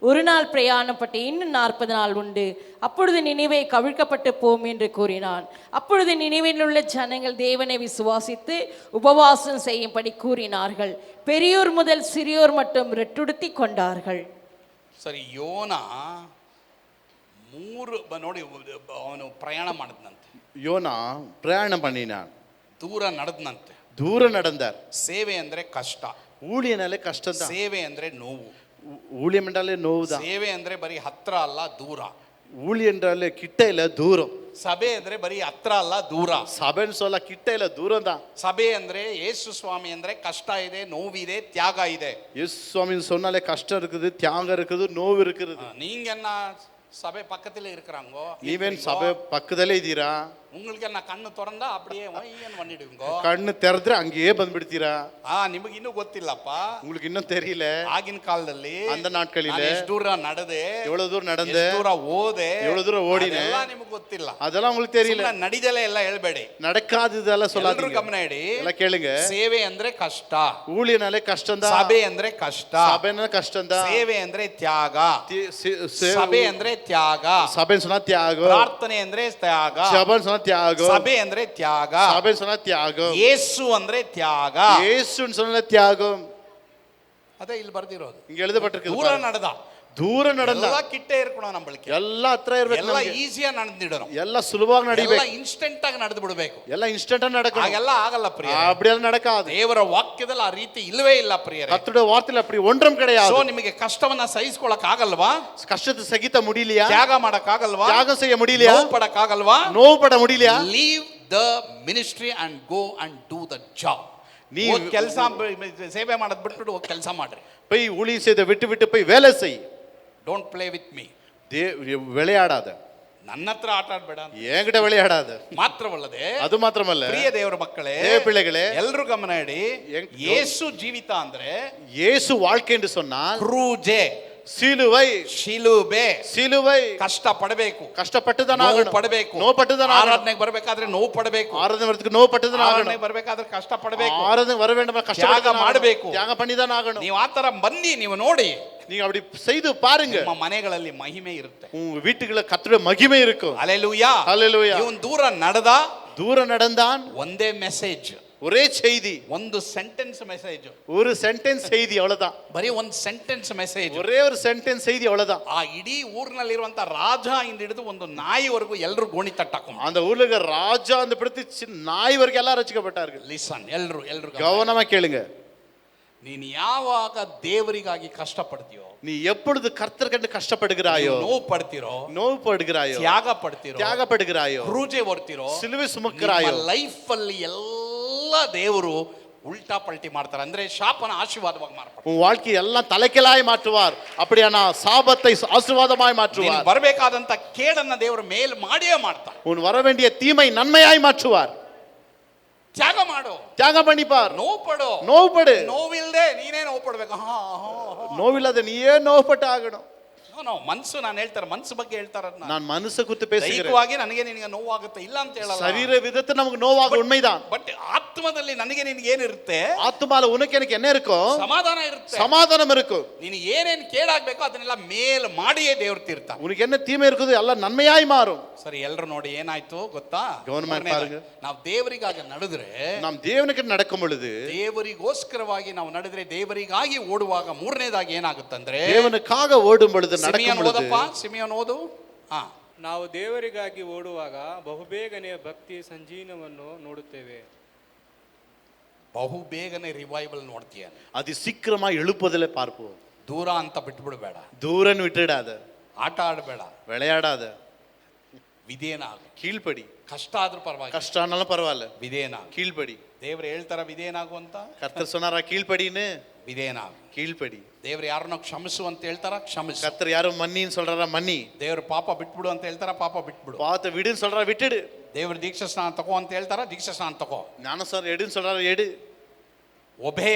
ஒரு நாள் பிரயாணப்பட்டு இன்னும் 40 நாள் உண்டு. அப்பொழுது நினிவே கவிழ்க்கப்பட்டு போம் என்று கூறினான். அப்பொழுது நினிவேயில் உள்ள ஜனங்கள் தேவனை விசுவாசித்து உபவாசம் செய்யும்படி கூறினார்கள். பெரியோர் முதல் சிறியோர் மட்டும் ரெட்டுடுத்தி கொண்டார்கள். ಸರಿ, ಯೋನ 3 ನೋಡಿ ಅವನು ಪ್ರಯಾಣ ಮಾಡಿದ್ನಂತೆ. யோனா பிரயாணம் பண்ணினான். ದೂರ ನಡೆದ್ನಂತೆ. ದೂರ நடந்தார். ಸೇವೆ ಅಂದ್ರೆ ಕಷ್ಟ. ஊழியனாலே கஷ்டம் தான். ಸೇವೆ ಅಂದ್ರೆ ನೋವು. ஊழியம் என்றாலே நோவு தான். ಸೇವೆ ಅಂದ್ರೆ ಬರೀ ಹತ್ರ ಅಲ್ಲ, ದೂರ. ஊழியம் என்றாலே கிட்ட இல்ல, தூரம். ಸಭೆ ಅಂದ್ರೆ ಬರೀ ಹತ್ರ ಅಲ್ಲ, ದೂರ. சபைன்னு சொல்ல கிட்ட இல்ல, தூரம் தான். ಸಭೆ ಅಂದ್ರೆ ಯೇಸು ಸ್ವಾಮಿ ಅಂದ್ರೆ ಕಷ್ಟ ಇದೆ, ನೋವಿದೆ, ತ್ಯಾಗ ಇದೆ. இயேசு சுவாமி சொன்னாலே கஷ்டம் இருக்குது, தியாகம் இருக்குது, நோவு இருக்குது. நீங்க என்ன சபை பக்கத்துல இருக்கிறாங்கோ, நீவேன் சபை பக்கದಲ್ಲೇ ಇದೀರಾ? உங்களுக்கு என்ன ಕಣ್ಣು ತೊರಂದ அப்படியே ಏನು பண்ணிடுங்க. ಕಣ್ಣು ತೆರೆದ್ರೆ ಹಂಗೇ ಬಂದ್ಬಿಡ್ತೀರಾ? ನಿಮಗೆ ಇನ್ನೂ ಗೊತ್ತಿಲ್ಲಪ್ಪ. உங்களுக்கு இன்னும் தெரியல. ಆಗಿನ ಕಾಲದಲ್ಲಿ, அந்த நாட்களில ಎಷ್ಟು ದೂರ ನಡೆದೆ, எவ்வளவு தூரம் நடந்தே, ಎಷ್ಟು ದೂರ ಓದೆ, எவ்வளவு தூரம் ஓடினே, ಎಲ್ಲ ನಿಮಗೆ ಗೊತ್ತಿಲ್ಲ. அதெல்லாம் உங்களுக்கு தெரியல. ನಡಿದಲೇ ಎಲ್ಲ ಹೇಳ್ಬೇಡಿ, நடக்காததெல்லாம் சொல்லாதீங்க. ಗಮನ ಇಡಿ. ಎಲ್ಲ ಕೇಳುங்க. ಸೇವೆ ಅಂದ್ರೆ ಕಷ್ಟ, ஊழியனாலே கஷ்டம் தான். ಸಭೆ ಅಂದ್ರೆ ಕಷ್ಟ, சபைனா கஷ்டம் தான். ಸೇವೆ ಅಂದ್ರೆ ತ್ಯಾಗ, சபை ಅಂದ್ರೆ ತ್ಯಾಗ, சபைன்னு சொன்னா தியாகம். ಪ್ರಾರ್ಥನೆ ಅಂದ್ರೆ ತ್ಯಾಗ, ஜெபம் சொன்னா தியாகம். ಸಭೆ ಅಂದ್ರೆ ತ್ಯಾಗ, சபை சொன்னா தியாகம். ಯೇಸು ಅಂದ್ರೆ ತ್ಯಾಗ, இயேசுன்னு சொன்னா தியாகம். ಅದೇ ಇಲ್ಲಿ ಬರ್ದಿರೋದು, இங்க எழுதப்பட்டிருக்கு. ದೂರ ನಡೆದ, ದೂರ நடந்தா, ಎಲ್ಲ ಕಿಟ್ಟೆ ಇರ್ಕೊಣ, ನಂಬಳಿಕೆ ಎಲ್ಲ ಹತ್ರ ಇರಬೇಕು, ಎಲ್ಲ ಈಸಿಯಾ ನಡೆದಿಡೋಣ, ಎಲ್ಲ ಸುಲಭವಾಗಿ ನಡಿಬೇಕು, ಎಲ್ಲ ಇನ್ಸ್ಟೆಂಟ್ ಆಗಿ ನಡೆದು ಬಿಡಬೇಕು, ಎಲ್ಲ ಇನ್ಸ್ಟೆಂಟ್ ಆಗಿ நடக்கணும். ಹಾಗೆಲ್ಲ ಆಗಲ್ಲ ಪ್ರಿಯ, அப்படியே நடக்காது. ದೇವರ ವಾಕ್ಯದಲ್ಲಿ ಆ ರೀತಿ ಇಲ್ಲವೇ ಇಲ್ಲ ಪ್ರಿಯರೇ. கர்த்தருடைய வார்த்தையில அப்படி ஒன்றும் கிடையாது. ಸೋ ನಿಮಗೆ ಕಷ್ಟವನ್ನ ಸಹಿಸಿಕೊಳ್ಳಕ ಆಗಲ್ವಾ? கஷ்டத்தை சகிக்க முடியலையா? ತ್ಯಾಗ ಮಾಡಕ ಆಗಲ್ವಾ? தியாகம் செய்ய முடியலையா? ನೋವು ಪಡಕ ಆಗಲ್ವಾ? ನೋವು ಪಡ முடியலையா? Leave the ministry and go and do the job. ನೀವು ಕೆಲಸ ಸೇವೆ ಮಾಡೋದು ಬಿಟ್ಬಿಟ್ಟು ಹೋಗಿ ಕೆಲಸ ಮಾಡ್ರಿ. போய் ஊழியம் செய்த விட்டு விட்டு போய் வேலை செய். Don't play with me. விளையாடாத. ನನ್ನ ಹತ್ರ ಆಟ ಆಡ್ಬೇಡ ಅಂತ. என்கிட்ட விளையாடாத. ಮಾತ್ರವಲ್ಲದೆ அது மாத்திரமல்ல, ಪ್ರಿಯ ದೇವರ ಮಕ್ಕಳೇ, தேவ பிள்ளைகளே, ಎಲ್ರು ಗಮನ ಇಡಿ. ಯೇಸು ಜೀವಿತ ಅಂದ್ರೆ இயேசு வாழ்க்கை என்று சொன்னால் ಕ್ರೂಜೆ, சிலுவை, ಶಿಲುಬೆ, சிலுவை, ಕಷ್ಟ ಪಡಬೇಕು, கஷ்டப்பட்டுதான் ನೋವು ஆகணும், ಪಡಬೇಕು, நோவு பட்டுதான் ஆகணும், ಆರಾಧನೆಗೆ ಬರ್ಬೇಕಾದ್ರೆ ನೋವು ಪಡಬೇಕು, ஆராதனை வரதுக்கு நோவு பட்டுதான் ஆகணும், ಆರಾಧನೆಗೆ ಬರ್ಬೇಕಾದ್ರೆ ಕಷ್ಟ ಪಡಬೇಕು, ஆராதனை வர வேண்டும், ತ್ಯಾಗ கஷ்டப்பட்டு ಮಾಡಬೇಕು, தியாகம் பண்ணிதான் ஆகணும். ನೀವು ಆತರ ಬನ್ನಿ, ನೀವು ನೋಡಿ, நீங்க அப்படி செய்து பாருங்க, ನಿಮ್ಮ ಮನೆಗಳಲ್ಲಿ ಮಹಿಮೆ ಇರುತ್ತೆ. உங்க வீட்டுக்குள்ள கர்த்தருடைய மகிமை இருக்கும். ಹಲ್ಲೆಲೂಯಾ, ஹல்லேலூயா. ಇವನ್ ದೂರ ನಡೆದ, தூரம் நடந்தான், ಒಂದೇ ಮೆಸೇಜ್, ஒரே செய்தி, ಒಂದು ಸೆಂಟೆನ್ಸ್ ಮೆಸೇಜ್, ஒரு சென்டென்ஸ் செய்தி, அவ்வளவுதான். ಬರೀ ಒಂದು ಸೆಂಟೆನ್ಸ್ ಮೆಸೇಜ್. ஒரே ஒரு சென்டென்ஸ் செய்தி, அவ்வளவுதான். ಆ ಇಡೀ ಊರಿನಲ್ಲಿರುವಂತ ರಾಜ ಇಂದ ಹಿಡಿದು ಒಂದು ನಾಯಿವರೆಗೂ ಎಲ್ಲರೂ ಗೋಣಿ ತಟ್ಟಕೊಂಡು, அந்த ஊர்ல இருக்க ராஜா அந்த பிடித்து நாய் வரைக்கும் எல்லாம் ரசிக்கப்பட்டார்கள். ಲಿಸನ್, ಎಲ್ರು கவனமா கேளுங்க. ನೀನು ಯಾವಾಗ ದೇವರಿಗಾಗಿ ಕಷ್ಟಪಡ್ತೀಯೋ, நீ எப்பொழுது கர்த்தர் கண்டு கஷ்டப்படுகிறாயோ, ನೋವು ಪಡ್ತಿರೋ, நோவு படுகிறாயோ, ತ್ಯಾಗ ಪಡ್ತಿರೋ, தியாகப்படுகிறாயோ, ಕ್ರೂಜೆ ಹೊರ್ತಿರೋ, சிலுவை சுமக்கிறாயோ, ಲೈಫ್ ಅಲ್ಲಿ ಎಲ್ಲ ದೇವರು ಉಲ್ಟಾ ಪಲ್ಟಿ ಮಾಡ್ತಾರೆ. ಅಂದ್ರೆ ಶಾಪನ ಆಶೀರ್ವಾದವಾಗಿ ಮಾಡ್ತಾರೆ. உன் வாழ்க்கை எல்லாம் தலைக்கலாய் மாற்றுவார். அப்படியானா சாபத்தை ஆசீர்வாதமாய் மாற்றுவார். ಬರಬೇಕಾದಂತ ಕೇಡನ್ನ ದೇವರು ಮೇಲ್ ಮಾಡಿಯೇ ಮಾಡ್ತಾರೆ. உன் வர வேண்டிய தீமை நன்மையாய் மாற்றுவார். ತ್ಯಾಗ ಮಾಡು, தியாகம் பண்ணிப்பார். ನೋವು ಪಡು, நோவுபடு. ನೋವಿಲ್ದೆ ನೀನೇ ನೋವು ಪಡ್ಬೇಕು. நோவில்லாத நீயே நோவுಪಟ್ಟು ಆಗணும். ಮನ್ಸು, ನಾನು ಹೇಳ್ತಾರೆ ಮನ್ಸು ಬಗ್ಗೆ ಹೇಳ್ತಾರ, நான் மனசு குறித்து பேசுகிறேன். ದೈಹಿಕವಾಗಿ ನನಗೆ ನಿನಗೆ ನೋವಾಗುತ್ತೆ, ಇಲ್ಲ ಅಂತ ಹೇಳಲ್ಲ. சரீர விதத்தில் நமக்கு நோவாக உண்மைதான். ಬಟ್ ಆತ್ಮದಲ್ಲಿ ನನಗೆ ನಿನಗೆ ಏನಿರುತ್ತೆ, ஆத்துமால உனக்கு எனக்கு என்ன இருக்கும்? ಸಮಾಧಾನ ಇರುತ್ತೆ, சமாதானம் இருக்கும். ನೀನು ಏನೇನ್ ಕೇಳಾಗಬೇಕು ಅದನ್ನೆಲ್ಲ ಮೇಲ್ ಮಾಡಿಯೇ ದೇವ್ರು ತೀರ್ತಾನೆ. உனக்கு என்ன தீமை இருக்குது எல்லாம் நன்மையாய் மாறும். ಸರಿ, ಎಲ್ರು ನೋಡಿ ಏನಾಯ್ತು ಗೊತ್ತಾ? ಗೌರ್ಮೆಂಟ್ ಪಾರ್ಗ. ನಾವು ದೇವರಿಗಾಗಿ ನಡೆದ್ರೆ, நாம் தேவனுக்கு நடக்கும் பொழுது, ದೇವರಿಗೋಸ್ಕರವಾಗಿ ನಾವು ನಡೆದ್ರೆ, ದೇವರಿಗಾಗಿ ಓಡುವಾಗ ಮೂರನೇದಾಗಿ ಏನಾಗುತ್ತಂದ್ರೆ, தேவனுக்காக ஓடும் பொழுது நடக்கும் ಸಿಮಿಯೋನ್ பொழுது, ಓದಪ್ಪ, ಸಿಮಿಯೋನ್ ಓದು. ನಾವು ದೇವರಿಗಾಗಿ ಓಡುವಾಗ ಬಹುಬೇಗನೆ ಭಕ್ತಿ ಸಂಜೀವನವನ್ನು ನೋಡುತ್ತೇವೆ. ಬಹುಬೇಗನೆ ರಿವೈವಲ್ ನೋಡ್ತೀಯ. அது சீக்கிரமா எழுப்புதலை பார்ப்போம். ದೂರ ಅಂತ ಬಿಟ್ಬಿಡ್ಬೇಡ, தூரன் விட்டுடாத, ಆಟ ಆಡಬೇಡ, விளையாடாத, ವಿಧೇಯನಾಗ. கீழ்ப்படி. ಕಷ್ಟ ಆದ್ರೂ ಪರವಾಗಿಲ್ಲ, கஷ்டம் ஆனாலும் பரவாயில்ல, ವಿಧೇಯನಾಗ. கீழ்ப்படி. ದೇವ್ರು ಹೇಳ್ತಾರ ವಿಧೇಯನಾಗು ಅಂತ, கர்த்தர் சொன்னாரா கீழ்ப்படின்னு? ವಿಧೇಯನಾಗ. கீழ்ப்படி. ದೇವ್ರು ಯಾರನ್ನ ಕ್ಷಮಿಸು ಅಂತ ಹೇಳ್ತಾರ, ಕ್ಷಮಿಸು. கர்த்தர் யாரும் மன்னின்னு சொல்றாரா, மன்னி. ದೇವ್ರು ಪಾಪ ಬಿಟ್ಬಿಡು ಅಂತ ಹೇಳ್ತಾರ, ಪಾಪ ಬಿಟ್ಬಿಡು. பாவத்தை விடுன்னு சொல்றாரா, விட்டுடு. ದೇವ್ರು ದೀಕ್ಷಾ ಸ್ನಾನ ತಗೋ ಅಂತ ಹೇಳ್ತಾರ, ದೀಕ್ಷಾ ಸ್ನಾನ ತಗೋ. ஞானசாரம் எடுன்னு சொல்றாரா, எடு. ಒಬೆ,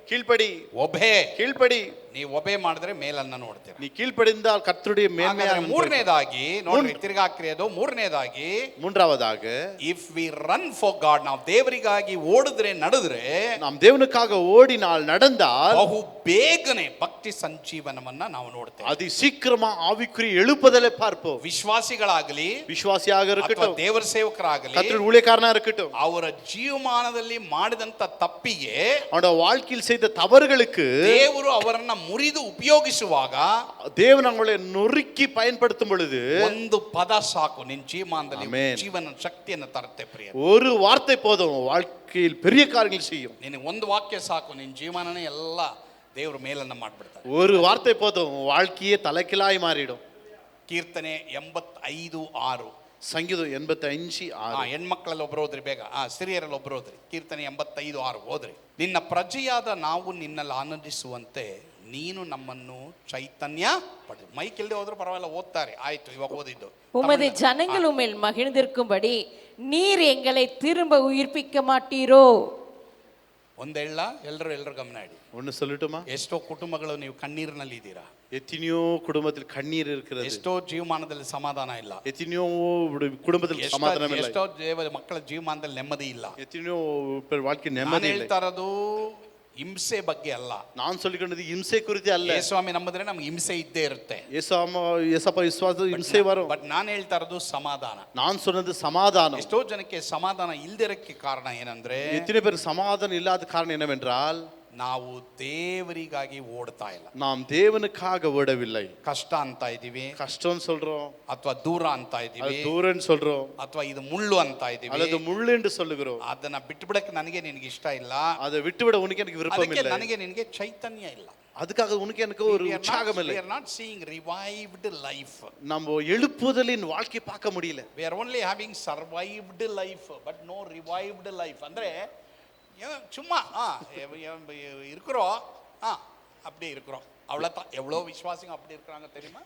கீழ்ப்படி. ಒಬೆ. கீழ்ப்படி. ನೀವು ಒಬೆ ಮಾಡಿದ್ರೆ ಮೇಲನ್ನ ನೋಡ್ತೀರ. நீ கீழ்ப்படிந்தால் கர்த்தருடைய மேன்மையான. ಮೂರನೇದಾಗಿ ನೋಡ್ರಿ, ತಿರ್ಗಾಕ್ರಿಯೋದು ಮೂರನೇದಾಗಿ, மூன்றாவதாக, if we run for god, ನಾವು ದೇವರಿಗಾಗಿ ಓಡಿದ್ರೆ ನಡೆದ್ರೆ, நாம் தேவனுக்காக ஓடினால் நடந்தால், ಬಹು ಬೇಗನೆ ಭಕ್ತಿ ಸಂಜೀವನವನ್ನ ನಾವು ನೋಡ್ತೇವೆ. அதி சீக்கிரமா ஆவிக்குரிய எழுப்புதலை பார்ப்போம். ವಿಶ್ವಾಸಿಗಳಾಗಲಿ, விசுவாசியாக இருக்கட்டும், ದೇವರ ಸೇವಕರಾಗಲಿ, கர்த்தருடைய ஊழியக்காரனா இருக்கட்டும், ಅವರ ಜೀವಮಾನದಲ್ಲಿ ಮಾಡಿದಂತ ತಪ್ಪಿಗೆ, அவனோட வாழ்க்கையில் செய்த தவறுகளுக்கு ದೇವರು ಅವರನ್ನ ಮುರಿದು ಉಪಯೋಗಿಸುವಾಗ, தேவன் அவங்களை நொறுக்கி பயன்படுத்தும் பொழுது, ಒಂದು ಪದ ಸಾಕು ನಿನ್ನ ಜೀವಮಾನದಲ್ಲಿ ಆಮೆನ್. ಜೀವನ ಶಕ್ತಿಯನ್ನು ತರುತ್ತೆ. ಪ್ರಿಯ, ஒரு வார்த்தை போதும் வாழ்க்கையில் பெரிய காரியங்கள் செய்யும். ನಿನಗೆ ಒಂದು ವಾಕ್ಯ ಸಾಕು, ನಿನ್ನ ಜೀವನನೇ ಎಲ್ಲ ದೇವರು ಮೇಲನ್ನ ಮಾಡ್ಬಿಡ್ತಾರೆ. ஒரு வார்த்தை போதும் வாழ்க்கையே தலைக்கிலாய் மாறிடும். ಕೀರ್ತನೆ 85:6. ಸಂಗೀತ 85:6. ಹೆಣ್ಮಕ್ಳಲ್ಲಿ ಒಬ್ರು ಹೋದ್ರಿ, ಬೇಗ ಸ್ತ್ರೀಯರಲ್ಲಿ ಒಬ್ರು ಹೋದ್ರಿ. ಕೀರ್ತನೆ 85:6 ಹೋದ್ರಿ. ನಿನ್ನ ಪ್ರಜೆಯಾದ ನಾವು ನಿನ್ನಲ್ಲಿ ಆನಂದಿಸುವಂತೆ ನೀನು ನಮ್ಮನ್ನು ಚೈತನ್ಯ ಪಡ. ಮೈಕ್ ಇಲ್ಲದೆ ಹೋದ್ರೂ ಪರವಾಗಿಲ್ಲ, ಓದ್ತಾರೆ. ಆಯ್ತು, ಇವಾಗ ಓದಿದ್ದು. உமது ஜனங்கள் உம்மில் மகிழ்ந்திருக்கும்படி நீர் எங்களை திரும்ப உயிர்ப்பிக்க மாட்டீரோ. ಒಂದೇಳ, ಎಲ್ರು ಗಮನ ಇಡಿ. ஒன்னு சொல்லட்டுமா? ಎಷ್ಟೋ ಕುಟುಂಬಗಳು ನೀವು ಕಣ್ಣೀರಿನಲ್ಲಿ ಇದ್ದೀರಾ. எத்தனையோ குடும்பத்தில் கண்ணீர் இருக்கிறது. ಎಷ್ಟೋ ಜೀವಮಾನದಲ್ಲಿ ಸಮಾಧಾನ ಇಲ್ಲ. எத்தனையோ குடும்பத்தில் சமாதானம் இல்லை. ಎಷ್ಟೋ ಮಕ್ಕಳ ಜೀವಮಾನದಲ್ಲಿ ನೆಮ್ಮದಿ ಇಲ್ಲ. எத்தனையோ பேர் வாழ்க்கை ನಾನು ನೆಮ್ಮದಿ இல்லை. ಹೇಳ್ತಾ ಇರೋದು ಹಿಂಸೆ ಬಗ್ಗೆ ಅಲ್ಲ. நான் சொல்லிக்கொண்டது இம்சை குறித்து அல்ல. ಯೇಸುಸ್ವಾಮಿ ನಂಬಿದ್ರೆ ನಮ್ಗೆ ಹಿಂಸೆ ಇದ್ದೇ ಇರುತ್ತೆ. ஏசப்பா விசுவாச இம்சை வரும். ಬಟ್ ನಾನು ಹೇಳ್ತಾ ಇರೋದು ಸಮಾಧಾನ. நான் சொன்னது சமாதானம். ಎಷ್ಟೋ ಜನಕ್ಕೆ ಸಮಾಧಾನ ಇಲ್ದಿರಕ್ಕೆ ಕಾರಣ ಏನಂದ್ರೆ, எத்தனை பேர் சமாதானம் இல்லாத காரணம் என்னவென்றால், ನಾವು ದೇವರಿಗಾಗಿ ಓಡ್ತಾ ಇಲ್ಲ. நாம் தேவனுக்காக ஓடவில்லை. ಕಷ್ಟ ಅಂತ ಇದೀವಿ, கஷ்டம் சொல்றோம், ಅಥವಾ ದೂರ ಅಂತ ಇದೀವಿ, தூரன்னு சொல்றோம், ಅಥವಾ ಇದು ಮುಳ್ಳು ಅಂತ ಇದೀವಿ, அல்லது முள்ளு என்று சொல்லுகிறோம். ಅದನ್ನ ಬಿಟ್ಬಿಡಕ್ಕೆ ನನಗೆ ನಿನಗೆ ಇಷ್ಟ ಇಲ್ಲ, அதை விட்டுவிட உனக்கு எனக்கு விருப்பம் ಅದಕ್ಕೆ இல்லை, ನನಗೆ ನಿನಗೆ ಚೈತನ್ಯ ಇಲ್ಲ. அதுக்காக உனக்கு எனக்கு ஒரு உற்சாகம் இல்லை. We are not seeing revived life. நம்ம எழுப்புதலின் வாழ்க்கை பார்க்க முடியல. We are only having survived life but no revived life. ಅಂದ್ರೆ சும்மா இருக்கிறோம், அப்படியே இருக்கிறோம், அவ்வளோதான். எவ்வளோ விசுவாசிங்க அப்படி இருக்கிறாங்க தெரியுமா?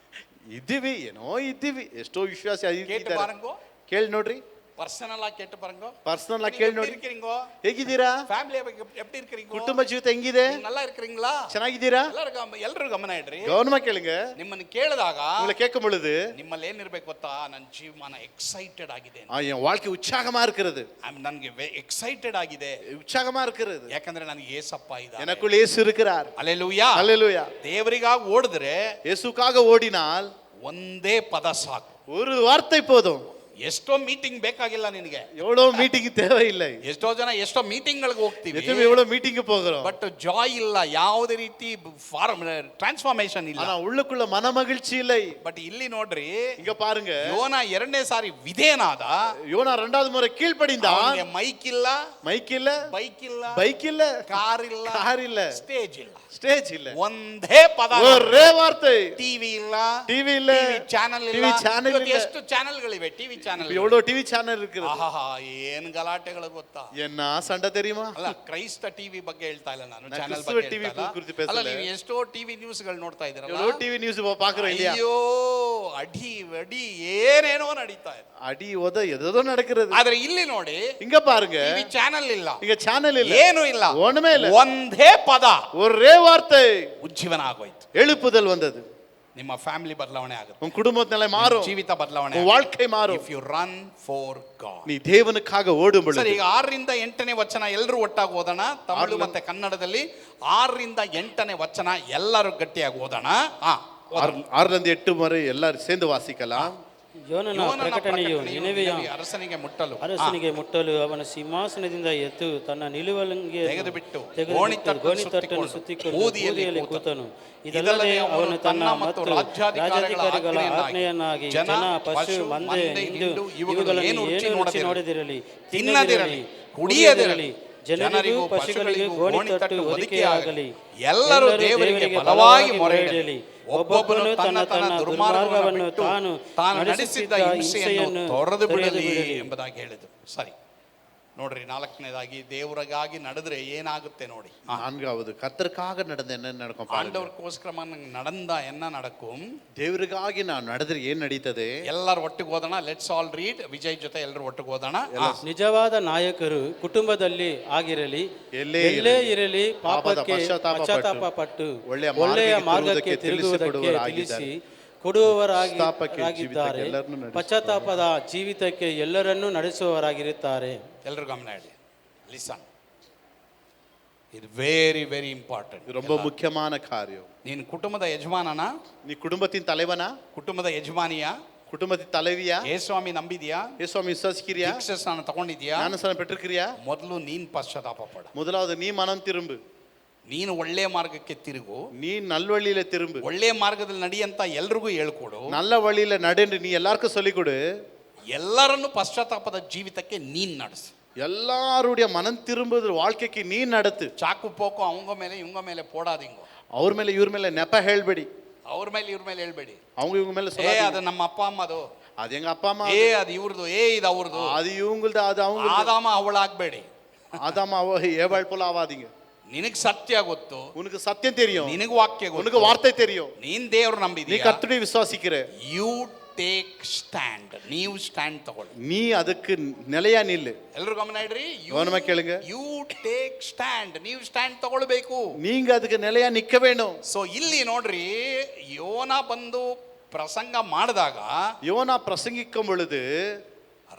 ಇದ್ದೀವಿ ಏನೋ ಇದ್ದೀವಿ, ಎಷ್ಟೋ ವಿಶ್ವಾಸ கேட்டு பாருங்கோ, ಕೇಳಿ ನೋಡ್ರಿ, பர்சனலா கேட்டு பாருங்க. ಪರ್ಸನಲ್ ಆಗಿ நீங்க ಕೇಳಿ எப்படி ನೋಡಿ. இருக்கீங்கோ? ಹೇಗಿದ್ದೀರಾ? ಫ್ಯಾಮಿಲಿ எப்படி இருக்கீங்க? ಕುಟುಂಬ ಜೀವಿತ ಹೆಂಗಿದೆ? நீங்க நல்லா இருக்கிறீங்களா? ಚೆನ್ನಾಗಿದ್ದೀರಾ? ಎಲ್ಲರೂ ಗಮನ ಇಡ್ರಿ. ಗೌರವ ಕೇಳುங்க. ನಿಮ್ಮನ್ನು ಕೇಳಿದಾಗ உங்களை கேட்கும் பொழுது ನಿಮ್ಮಲ್ಲಿ ಏನಿರ್ಬೇಕು ಗೊತ್ತಾ? ನನ್ನ ಜೀವಮಾನ ಎಕ್ಸೈಟೆಡ್ ಆಗಿದೆ, என் வாழ்க்கை உற்சாகமா இருக்கிறது, ನನಗೆ ಎಕ್ಸೈಟೆಡ್ ಆಗಿದೆ, உற்சாகமா இருக்கிறது, ಯಾಕಂದ್ರೆ ನನಗೆ ಏಸಪ್ಪ ಇದ್ದಾನೆ, எனக்குள் இயேசு இருக்கிறார். ಹಲ್ಲೆಲೂಯಾ. ஹalleluya. ದೇವರಿಗಾಗಿ ಓಡಿದ್ರೆ இயேசுக்காக ஓடினால் ಒಂದೇ ಪದ ಸಾಕು, ஒரு வார்த்தை போதும். ಎಷ್ಟೋ ಮೀಟಿಂಗ್ ಬೇಕಾಗಿಲ್ಲ ನಿನಗೆ, எவ்வளவு மீட்டிங் தேவையில்லை. ಎಷ್ಟೋ ಜನ ಎಷ್ಟೋ ಮೀಟಿಂಗ್ ಗಳಿಗೆ ಹೋಗ್ತೀವಿ, எத்தனை எவ்வளவு மீட்டிங் போகிறோம், ಬಟ್ ಜಾಯ್ ಇಲ್ಲ, ಯಾವುದೇ ರೀತಿ ಟ್ರಾನ್ಸ್ಫಾರ್ಮೇಶನ್ ಇಲ್ಲ, ஆனா உள்ளுக்குள்ள மன மகிழ்ச்சி இல்லை. ಬಟ್ ಇಲ್ಲಿ ನೋಡ್ರಿ, இங்க பாருங்க, ಯೋನ 2ನೇ ಸಾರಿ ವಿಧೇಯನಾದ, யோனா 2வது முறை கீழ்ப்படிந்தான். ಅವನಿಗೆ ಮೈಕ್ ಇಲ್ಲ, மைக் இல்ல, ಬೈಕ್ ಇಲ್ಲ, பைக் இல்ல, ಕಾರ್ ಇಲ್ಲ, கார் இல்ல, ಸ್ಟೇಜ್ ಇಲ್ಲ, ஸ்டேஜ் இல்ல, ಒಂದೇ ಪದ, ஒரே வார்த்தை. ಟಿವಿ ಇಲ್ಲ, டிவி இல்ல, ಚಾನಲ್ ಇಲ್ಲ. டிவி சேனல் ಇವತ್ತು இல்ல. ಎಷ್ಟು ಚಾನೆಲ್ಗಳಿವೆ, ಟಿವಿ ಚಾನೆಲ್. எவ்வளவு டிவி சேனல் இருக்குது. ಆಹಾ, ಏನ್ ಗಲಾಟೆಗಳು ಗೊತ್ತಾ? என்ன சண்டை தெரியுமா? ಅಲ್ಲ, ಕ್ರೈಸ್ತ ಟಿವಿ ಬಗ್ಗೆ ಹೇಳ್ತಾ ಇಲ್ಲ ನಾನು, ನಾನು ಚಾನೆಲ್ ಕ್ರಿಸ್ತವ ಬಗ್ಗೆ TV ಹೇಳ್ತಾ ಇಲ್ಲ. ಕುರಿತು பேசல. ಅಲ್ಲ, ನೀವು ಎಷ್ಟೋ ಟಿವಿ ನ್ಯೂಸ್ ಗಳು ನೋಡ್ತಾ ಇದ್ದೀರಲ್ಲ, எவ்வளவு டிவி நியூஸ் பாக்குறோம் இல்லையா? ಅಯ್ಯೋ, ಅಡಿ ಅಡಿ ಏನೇನೋ ನಡೀತಾ ಇದೆ. அடி உத எதோ நடக்கிறது. ಆದ್ರೆ ಇಲ್ಲಿ ನೋಡಿ, இங்க பாருங்க, ಟಿವಿ ಚಾನೆಲ್ ಇಲ್ಲ, இங்க சேனல் இல்ல, ಏನು ಇಲ್ಲ, ஒண்ணுமே இல்ல, ಒಂದೇ ಪದ, ஒரே வார்த்தை, ಉಜ್ಜೀವನ ಆಗೋಯ್ತು. எழுப்புதல் வந்தது. ನಿಮ್ಮ ಫ್ಯಾಮಿಲಿ ಬದಲಾವಣೆ ಆಗುತ್ತೆ, உன் குடும்பத் நிலை மாறும், ಜೀವಿತ ಬದಲಾವಣೆ உன் வாழ்க்கை மாறும். If you run for God. நீ தேவனுக்காக ஓடும் பொழுது. ಸರಿ, ಈಗ 6ರಿಂದ 8ನೇ ವಚನ ಎಲ್ಲರೂ ಒಟ್ಟಾಗಿ ಓದೋಣ. ತಮಿಳು ಮತ್ತೆ ಕನ್ನಡದಲ್ಲಿ 6ರಿಂದ 8ನೇ ವಚನ ಎಲ್ಲರೂ ಗಟ್ಟಿಯಾಗಿ ಓದೋಣ. 6ರಿಂದ 8 வரை எல்லாரும் சேர்ந்து வாசிக்கலாம். ಯೋನನ ಪ್ರಕಟಣೆಯು ನಿನೆವೆಯ ಅರಸನಿಗೆ ಮುಟ್ಟಲು ಮುಟ್ಟಲು ಅವನ ಸಿಂಹಾಸನದಿಂದ ಎದ್ದು ತನ್ನ ನಿಲುವಂಗಿಯನ್ನು ತೆಗೆದುಬಿಟ್ಟು ಗೋಣಿತಟ್ಟನ್ನು ಸುತ್ತಿಕೊಂಡು ಬೂದಿಯಲ್ಲಿ ಕೂತನು. ಇದಲ್ಲದೆ ಅವನು ತನ್ನ ಮತ್ತು ರಾಜ್ಯಾಧಿಕಾರಿಗಳ ಆಜ್ಞೆಯನ್ನಾಗಿ ಜನ, ಪಶು, ಮಂದೆ, ಹಿಂಡು ಇವುಗಳನ್ನು ಏನು ರುಚಿ ನೋಡದಿರಲಿ, ತಿನ್ನದಿರಲಿ, ಕುಡಿಯದಿರಲಿ, ಜನರಿಗೂ ಪಶುಗಳಿಗೂ ಗೋಣಿತಟ್ಟು ಹೊದಿಕೆಯಾಗಲಿ, ಎಲ್ಲರೂ ದೇವರಿಗೆ ಬಲವಾಗಿ ಮೊರೆಯಿಡಲಿ, ಒಬ್ಬೊಬ್ಬನು ತನ್ನ ತನ್ನ ದುರ್ಮಾರ್ಗವನ್ನು ತಾನು ನಡೆಸಿದ್ದ ಹಿಂಸೆಯನ್ನು ತೊರೆದು ಬಿಡಲಿ ಎಂಬುದಾಗಿ ಹೇಳಿದರು. ಸರಿ, ನೋಡ್ರಿ, 4ನೇದಾಗಿ ದೇವರಿಗಾಗಿ ನಡೆದ್ರೆ ಏನಾಗುತ್ತೆ ನೋಡಿ. 4வது கர்த்தருக்காக நடந்த என்ன நடக்கும் பாருங்க. ஆண்டவருக்கோஸ்கர நடந்தா என்ன நடக்கும்? ದೇವರಿಗಾಗಿ ನಾವು ನಡೆದ್ರೆ ಏನ್ ನಡೀತದೆ? ಎಲ್ಲರೂ ಒಟ್ಟಿಗೆ ಓದೋಣ. Let's all read. ವಿಜಯ್ ಜೊತೆ ಎಲ್ಲರೂ ಒಟ್ಟಿಗೆ ಓದೋಣ. ನಿಜವಾದ ನಾಯಕರು ಕುಟುಂಬದಲ್ಲಿ ಆಗಿರಲಿ, ಎಲ್ಲೇ ಇರಲಿ, ಪಾಪಕ್ಕೆ ಪಶ್ಚಾತ್ತಾಪ ಪಟ್ಟು ಒಳ್ಳೆಯ ಮಾರ್ಗಕ್ಕೆ ತಿರುಗುವುದಕ್ಕೆ ತಿಳಿಸಿ ಕೊಡುವವರಾಗಿದ್ದಾರೆ. ಪಶ್ಚಾತ್ತಾಪದ ಜೀವಿತಕ್ಕೆ ಎಲ್ಲರನ್ನೂ ನಡೆಸುವವರಾಗಿರುತ್ತಾರೆ. ಎಲ್ಲರೂ ಗಮನ ಇಡಿ. ಲಿಸನ್, ಇದು ವೆರಿ ವೆರಿ ಇಂಪಾರ್ಟೆಂಟ್. ரொம்ப முக்கியமான காரியம். ನೀನು ಕುಟುಂಬದ ಯಜಮಾನನ? நீ குடும்பத்தின் தலைவனா? ಕುಟುಂಬದ ಯಜಮಾನಿಯಾ? குடும்பத்தின் தலைவியா? ಯೇಸುಸ್ವಾಮಿ ನಂಬಿದ್ಯಾ? ಯೇಸುಸ್ವಾಮಿ ವಿಶ್ವಾಸಿக்கிறியா? ದೀಕ್ಷಾಸ್ನಾನ ತಗೊಂಡಿದ್ಯಾ? ಜ್ಞಾನಸ್ನಾನ ಪೆற்றிருக்கிறியா? ಮೊದಲು ನೀನು ಪಶ್ಚಾತ್ತಾಪ ಪಡು. முதலாவது நீ மனம் திரும்பு. ನೀನು ಒಳ್ಳೆ ಮಾರ್ಗಕ್ಕೆ ತಿರುಗು. நீ நல்வழியில திரும்பு. ಒಳ್ಳೆ ಮಾರ್ಗದಲ್ಲಿ ನಡಿಯಂತ ಎಲ್ರಿಗೂ ಹೇಳ್ಕೊಡು. நல்ல வழியில நடன்னு நீ எல்லாருக்கும் சொல்லிக் கொடு. ಎಲ್ಲರನ್ನು ಪಶ್ಚಾತ್ತಾಪದ ಜೀವಿತಕ್ಕೆ ನೀನ್ ನಡೆಸು. எல்லாருடைய மனம் திரும்புதல் வாழ்க்கைக்கு நீ நடத்து. ಚಾಕು ಪೋಕು ಅವಂಗ ಮೇಲೆ ಇವಂಗ ಮೇಲೆ ಪೋಡಾದಿಂಗೋ. ಅವ್ರ ಮೇಲೆ ಇವ್ರ ಮೇಲೆ ನೆಪ ಹೇಳ್ಬೇಡಿ. ಅವ್ರ ಮೇಲೆ ಇವ್ರ ಮೇಲೆ ಹೇಳ್ಬೇಡಿ. அவங்க இவங்க மேல ಏ ಅದು ನಮ್ಮ ಅಪ್ಪ ಅಮ್ಮದು, அது எங்க அப்பா அம்மா, ಏ ಅದು ಇವ್ರದು, ಏ ಇದು ಅವ್ರದು, அது இவங்களது, அது அவங்க. ಆದಾಮ ಅವಳಾಗ್ಬೇಡಿ. ஆதாம் அவ ஏவாள் போல ஆவாதீங்க. ನಿನಗೆ ಸತ್ಯ ಗೊತ್ತು, உனக்கு சத்தியம் தெரியும், ನಿನಗೆ ವಾಕ್ಯ ಗೊತ್ತು, உனக்கு வார்த்தை தெரியும், ನೀನ್ ದೇವ್ರ நீ ನಂಬಿದೀಯ, கர்த்தரை விசுவாசிக்கிற. You take stand. ನೀವು ಸ್ಟ್ಯಾಂಡ್ ತಗೊಳ್ಳಿ. நீ அதுக்கு நிலையா நில்லு. ಎಲ್ಲರೂ ಗಮನ ಇಡ್ರಿ. கவனமா கேளுங்க. You take stand. ನೀವು ಸ್ಟ್ಯಾಂಡ್ ತಗೊಳ್ಬೇಕು. நீங்க அதுக்கு நிலையா நிக்க வேணும். ಸೊ ಇಲ್ಲಿ ನೋಡ್ರಿ, ಯೋನ ಬಂದು ಪ್ರಸಂಗ ಮಾಡಿದಾಗ, யோனா பிரசங்கிக்கும் பொழுது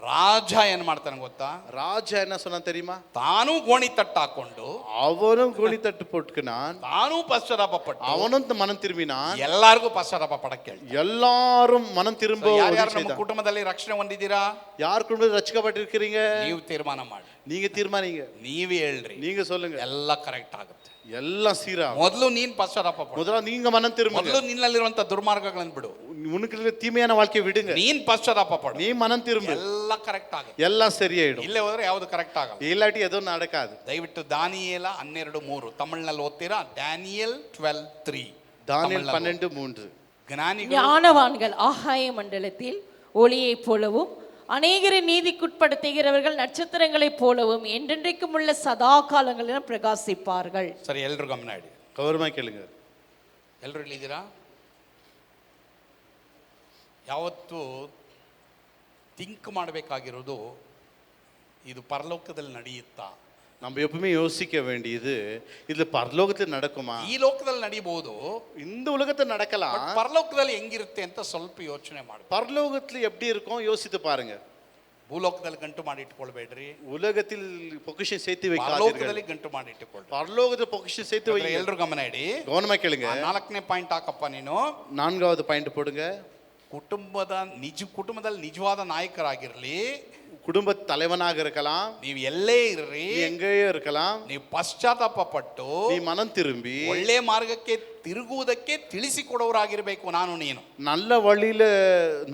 ರಾಜ ಏನ್ ಮಾಡ್ತಾನೆ ಗೊತ್ತಾ? ராஜ என்ன சொன்னா தெரியுமா? ತಾನೂ ಗೋಣಿ ತಟ್ಟು ಹಾಕೊಂಡು, அவனும் கோணி தட்டு போட்டுக்கினான், ತಾನೂ ಪಶ್ಚಾತ್ತಾಪ ಪಟ್ಟು, அவனும் மனம் திரும்பினான். ಎಲ್ಲಾರ್ಗೂ ಪಶ್ಚಾತ್ತಾಪ ಪಡಕ್ಕೆ எல்லாரும் மனம் திரும்ப. ಯಾರ್ಯಾರು ನಮ್ಮ ಕುಟುಂಬದಲ್ಲಿ ರಕ್ಷಣೆ ಹೊಂದಿದ್ದೀರಾ? யார் குடும்பத்தில் ரட்சிக்கப்பட்டிருக்கிறீங்க? ನೀವು ತೀರ್ಮಾನ ಮಾಡಿ, நீங்க தீர்மானிங்க, ನೀವೇ ಹೇಳ್ರಿ, நீங்க சொல்லுங்க, ಎಲ್ಲ ಕರೆಕ್ಟ್ ಆಗುತ್ತೆ. எல்லாம் சீரா. ಮೊದಲು ನೀನ್ ಪಶ್ಚಾತ್ತಾಪ ಪಡು. முதல்ல நீங்க மனம் திரும்புங்க. ಮೊದಲು ನಿನ್ನಲ್ಲಿರುವಂತ ದುರ್ಮಾರ್ಗಗಳನ್ನು ಬಿಡು. உனக்கு இருக்கிற தீமையான வாழ்க்கையை விடுங்க. ನೀನ್ ಪಶ್ಚಾತ್ತಾಪ ಪಡು. நீ மனம் திரும்பு. ಎಲ್ಲ ಕರೆಕ್ಟ್ ಆಗುತ್ತೆ. எல்லாம் சரியாயிடும். ಇಲ್ಲೇ ಹೋದ್ರೆ ಯಾವುದು ಕರೆಕ್ಟ್ ಆಗಲ್ಲ. இல்லாட்டி எதுவும் நடக்காது. ದಯವಿಟ್ಟು ದಾನಿಯೇಲ 12:3 ತಮಿಳ್ನಲ್ಲಿ ಓದ್ತೀರಾ? ದಾನಿಯೇಲ್ 12:3. தானியேல் 12:3. ಜ್ಞಾನಿಗಳು, ஞானவான்கள் ஆகாய மண்டலத்தில் ஒளியைப் போலவும் அநேகரை நீதிக்குட்படுத்துகிறவர்கள் நட்சத்திரங்களைப் போலவும் என்றென்றைக்கும் உள்ள சதா காலங்களிலும் பிரகாசிப்பார்கள். ಸರಿ, ಎಲ್ರು ಗಮನ ಇಡಿ. கௌரவமா கேளுங்க. ಎಲ್ಲರೂ ಇಲ್ಲಿದ್ದೀರಾ? ಯಾವತ್ತು ಥಿಂಕ್ ಮಾಡಬೇಕಾಗಿರೋದು ಇದು ಪರಲೋಕದಲ್ಲಿ ನಡೆಯುತ್ತಾ. நம்ம எப்பவுமே யோசிக்க வேண்டியது இது பரலோகத்தில் நடக்குமா? ಈ ಲೋಕದಲ್ಲಿ ನಡೀಬಹುದು, இந்த உலகத்தில் நடக்கலாம். ಪರಲೋಕದಲ್ಲಿ ಹೆಂಗಿರುತ್ತೆ ಅಂತ ಸ್ವಲ್ಪ ಯೋಚನೆ ಮಾಡಿ. பரலோகத்தில் எப்படி இருக்கும் யோசித்து பாருங்க. ಭೂಲೋಕದಲ್ಲಿ ಗಂಟು ಮಾಡಿ ಇಟ್ಕೊಳ್ಬೇಡ್ರಿ. உலகத்தில் பொக்கிஷம் சேர்த்து வைக்காதீர்கள். ಪರಲೋಕದಲ್ಲಿ ಗಂಟು ಮಾಡಿ ಇಟ್ಟುಕೊಳ್ಳಿ. பரலோகத்தில் பொக்கிஷம் சேர்த்து வைங்க. ಎಲ್ಲರೂ ಗಮನ ಇಡಿ, கவனமா கேளுங்க. 4ನೇ ಪಾಯಿಂಟ್ ಹಾಕಪ್ಪ ನೀನು. 4வது ಪಾಯಿಂಟ್ போடுங்க. ಕುಟುಂಬದಲ್ಲಿ ನಿಜವಾದ ನಾಯಕರಾಗಿರ್ಲಿ, குடும்ப தலைவனாக இருக்கலாம், ನೀವು ಎಲ್ಲೇ ಇರ್ರಿ, எங்கேயோ இருக்கலாம், ನೀವು ಪಶ್ಚಾತ್ತಾಪ ಪಟ್ಟು நீ மனம் திரும்பி ಒಳ್ಳೆ ಮಾರ್ಗಕ್ಕೆ ತಿರುಗುವುದಕ್ಕೆ ತಿಳಿಸಿಕೊಡೋರಾಗಿರ್ಬೇಕು. ನಾನು ನೀನು நல்ல வழியில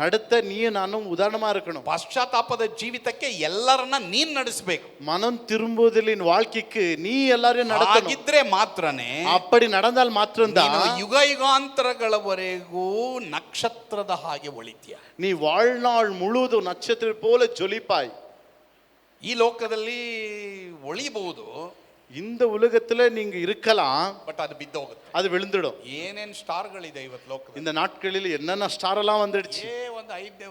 நடத்த நீயும் நானும் உதாரணமா இருக்கணும். ಪಶ್ಚಾತ್ತಾಪದ ಜೀವಿತಕ್ಕೆ ಎಲ್ಲರನ್ನ ನೀನ್ ನಡೆಸಬೇಕು. மனம் திரும்புவதின் வாழ்க்கைக்கு நீ எல்லாரையும் நடத்தணும். ಹಾಗಿದ್ರೆ ಮಾತ್ರನೇ, அப்படி நடந்தால் மாத்திரம்தான் ಯುಗ ಯುಗಾಂತರಗಳವರೆಗೂ ನಕ್ಷತ್ರದ ಹಾಗೆ ಒಳಿತೀಯ. நீ வாழ்நாள் முழுவதும் நட்சத்திரம் போல ஜொலிப்பாய். ಈ ಲೋಕದಲ್ಲಿ ಒಳಿಬಹುದು, இந்த உலகத்துல நீங்க இருக்கலாம், ಬಟ್ ಅದು ಬಿದ್ದೋಗುತ್ತೆ, அது விழுந்துடும். ಏನೇನ್ ಸ್ಟಾರ್ಗಳಿದೆ ಇವತ್ತು ಲೋಕದಲ್ಲಿ. இந்த நாட்களில் என்னென்ன ஸ்டார் எல்லாம் வந்துடுச்சு. ಒಂದು 5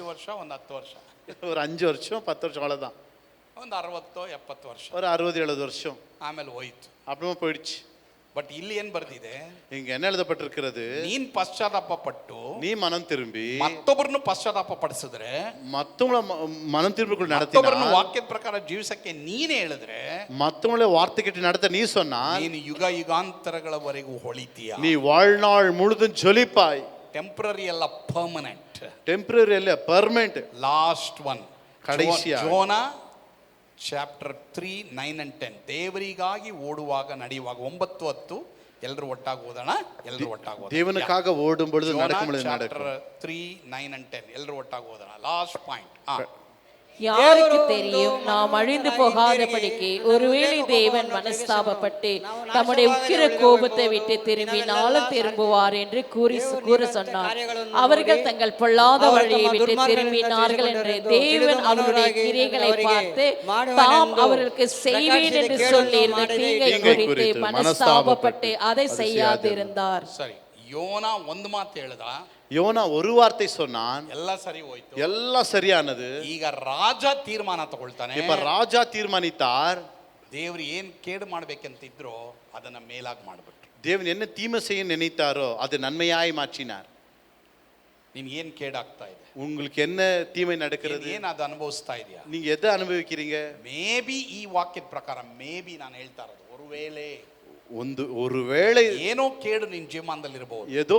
ವರ್ಷ, ಒಂದು 10 ವರ್ಷ, ஒரு 5 வருஷம் 10 வருஷம் அவ்வளவுதான். ಒಂದು 60-70 ವರ್ಷ, ஒரு 60-70 வருஷம் ಆಮೇಲೆ ಹೋಯ್ತು, அப்புறமா போயிடுச்சு. ಬಟ್ ಇಲ್ಲಿ ಏನ್ ಬರ್ದಿದೆ, இங்க என்ன எழுதப்பட்டிருக்கிறது? ನೀನ್ ಪಶ್ಚಾತ್ತಾಪ ಪಟ್ಟು நீ மனம் திரும்பி ಮತ್ತೊಬ್ಬರನ್ನು ಪಶ್ಚಾತ್ತಾಪ ಪಡಿಸಿದ್ರೆ, மத்தவங்கள மனம் திரும்பிக்குள் ಮತ್ತೊಬ್ಬರನ್ನು நடத்தினா, ವಾಕ್ಯದ ಪ್ರಕಾರ ಜೀವಿಸಕ್ಕೆ ನೀನೇ ಹೇಳಿದ್ರೆ, மத்தவங்கள வார்த்தை கேட்டு நடத்த நீ சொன்னா, ನೀನು ಯುಗ ಯುಗಾಂತರಗಳವರೆಗೂ ಹೊಳಿತೀಯ. நீ வாழ்நாள் முழுதும் ஜொலிப்பாய். ಟೆಂಪರರಿ ಅಲ್ಲ, ಪರ್ಮನೆಂಟ್. ಟೆಂಪರರಿ ಅಲ್ಲ, ಪರ್ಮನೆಂಟ್. ಲಾಸ್ಟ್ ಒನ್, ಕಡೆಸಿಯ ಜೋನಾ ಚಾಪ್ಟರ್ 3, 9 and 10. ದೇವರಿಗಾಗಿ ಓಡುವಾಗ ನಡೆಯುವಾಗ 9, 10 ಎಲ್ಲರೂ ಒಟ್ಟಾಗಿ ಓದೋಣ. ಎಲ್ಲರೂ ಒಟ್ಟಾಗಿ ಓದೋಣ. தேவனுக்காக ஓடும் பொழுது நடக்கும் பொழுது ಚಾಪ್ಟರ್ நடக்கும். 3, 9 and 10 ಎಲ್ಲರೂ ಒಟ್ಟಾಗಿ ಓದೋಣ. Last point. யாருக்கு தெரியும், நாம் அழிந்து போகாதபடிக்கு ஒருவேளை தேவன் மனஸ்தாபப்பட்டு தம்முடைய உக்கிர கோபத்தை விட்டு திரும்பினாலும் திரும்புவார் என்று கூற சொன்னார். அவர்கள் தங்கள் பொல்லாத வழியை விட்டு திரும்பினார்கள் என்று தேவன் அவருடைய கிரியைகளை பார்த்து தாம் அவர்களுக்கு செய்வேன் என்று சொல்லி இருந்த தீங்கை குறித்து மனஸ்தாபப்பட்டு அதை செய்யாதிருந்தார். ಸರಿ, ಯೋನಾ ಒಂದು ಮಾತು ಹೇಳ್ದ, யோனா ஒரு வார்த்தை சொன்னான், ಎಲ್ಲ ಸರಿ ಹೋಯ್ತು, எல்லாம் சரியானது. ಈಗ ರಾಜ ತೀರ್ಮಾನ ತಗೊಳ್ತಾನೆ. இப்ப ராஜா தீர்மானித்தார். ದೇವ್ರು ಏನ್ ಕೇಡು ಮಾಡ್ಬೇಕಂತಿದ್ರೋ ಅದನ್ನ ಮೇಲಾಗಿ ಮಾಡ್ಬಿಟ್ರು. தேவன் என்ன தீமை செய்ய நினைத்தாரோ அது நன்மையாய் மாற்றினார். ನೀನ್ ಏನ್ ಕೇಡಾಗ್ತಾ ಇದೆ, உங்களுக்கு என்ன தீமை நடக்கிறது, ಏನ್ ಅದು ಅನುಭವಿಸ್ತಾ ಇದೆಯಾ, நீங்க எதை அனுபவிக்கிறீங்க? ಮೇಬಿ ಈ ವಾಕ್ಯದ ಪ್ರಕಾರ ಮೇಬಿ ನಾನು ಹೇಳ್ತಾ ಇರೋದು, ஒருவேளை ಏನೋ ಕೇಡು ನಿನ್ ಜೀವನದಲ್ಲಿ ಇರಬಹುದು, ஏதோ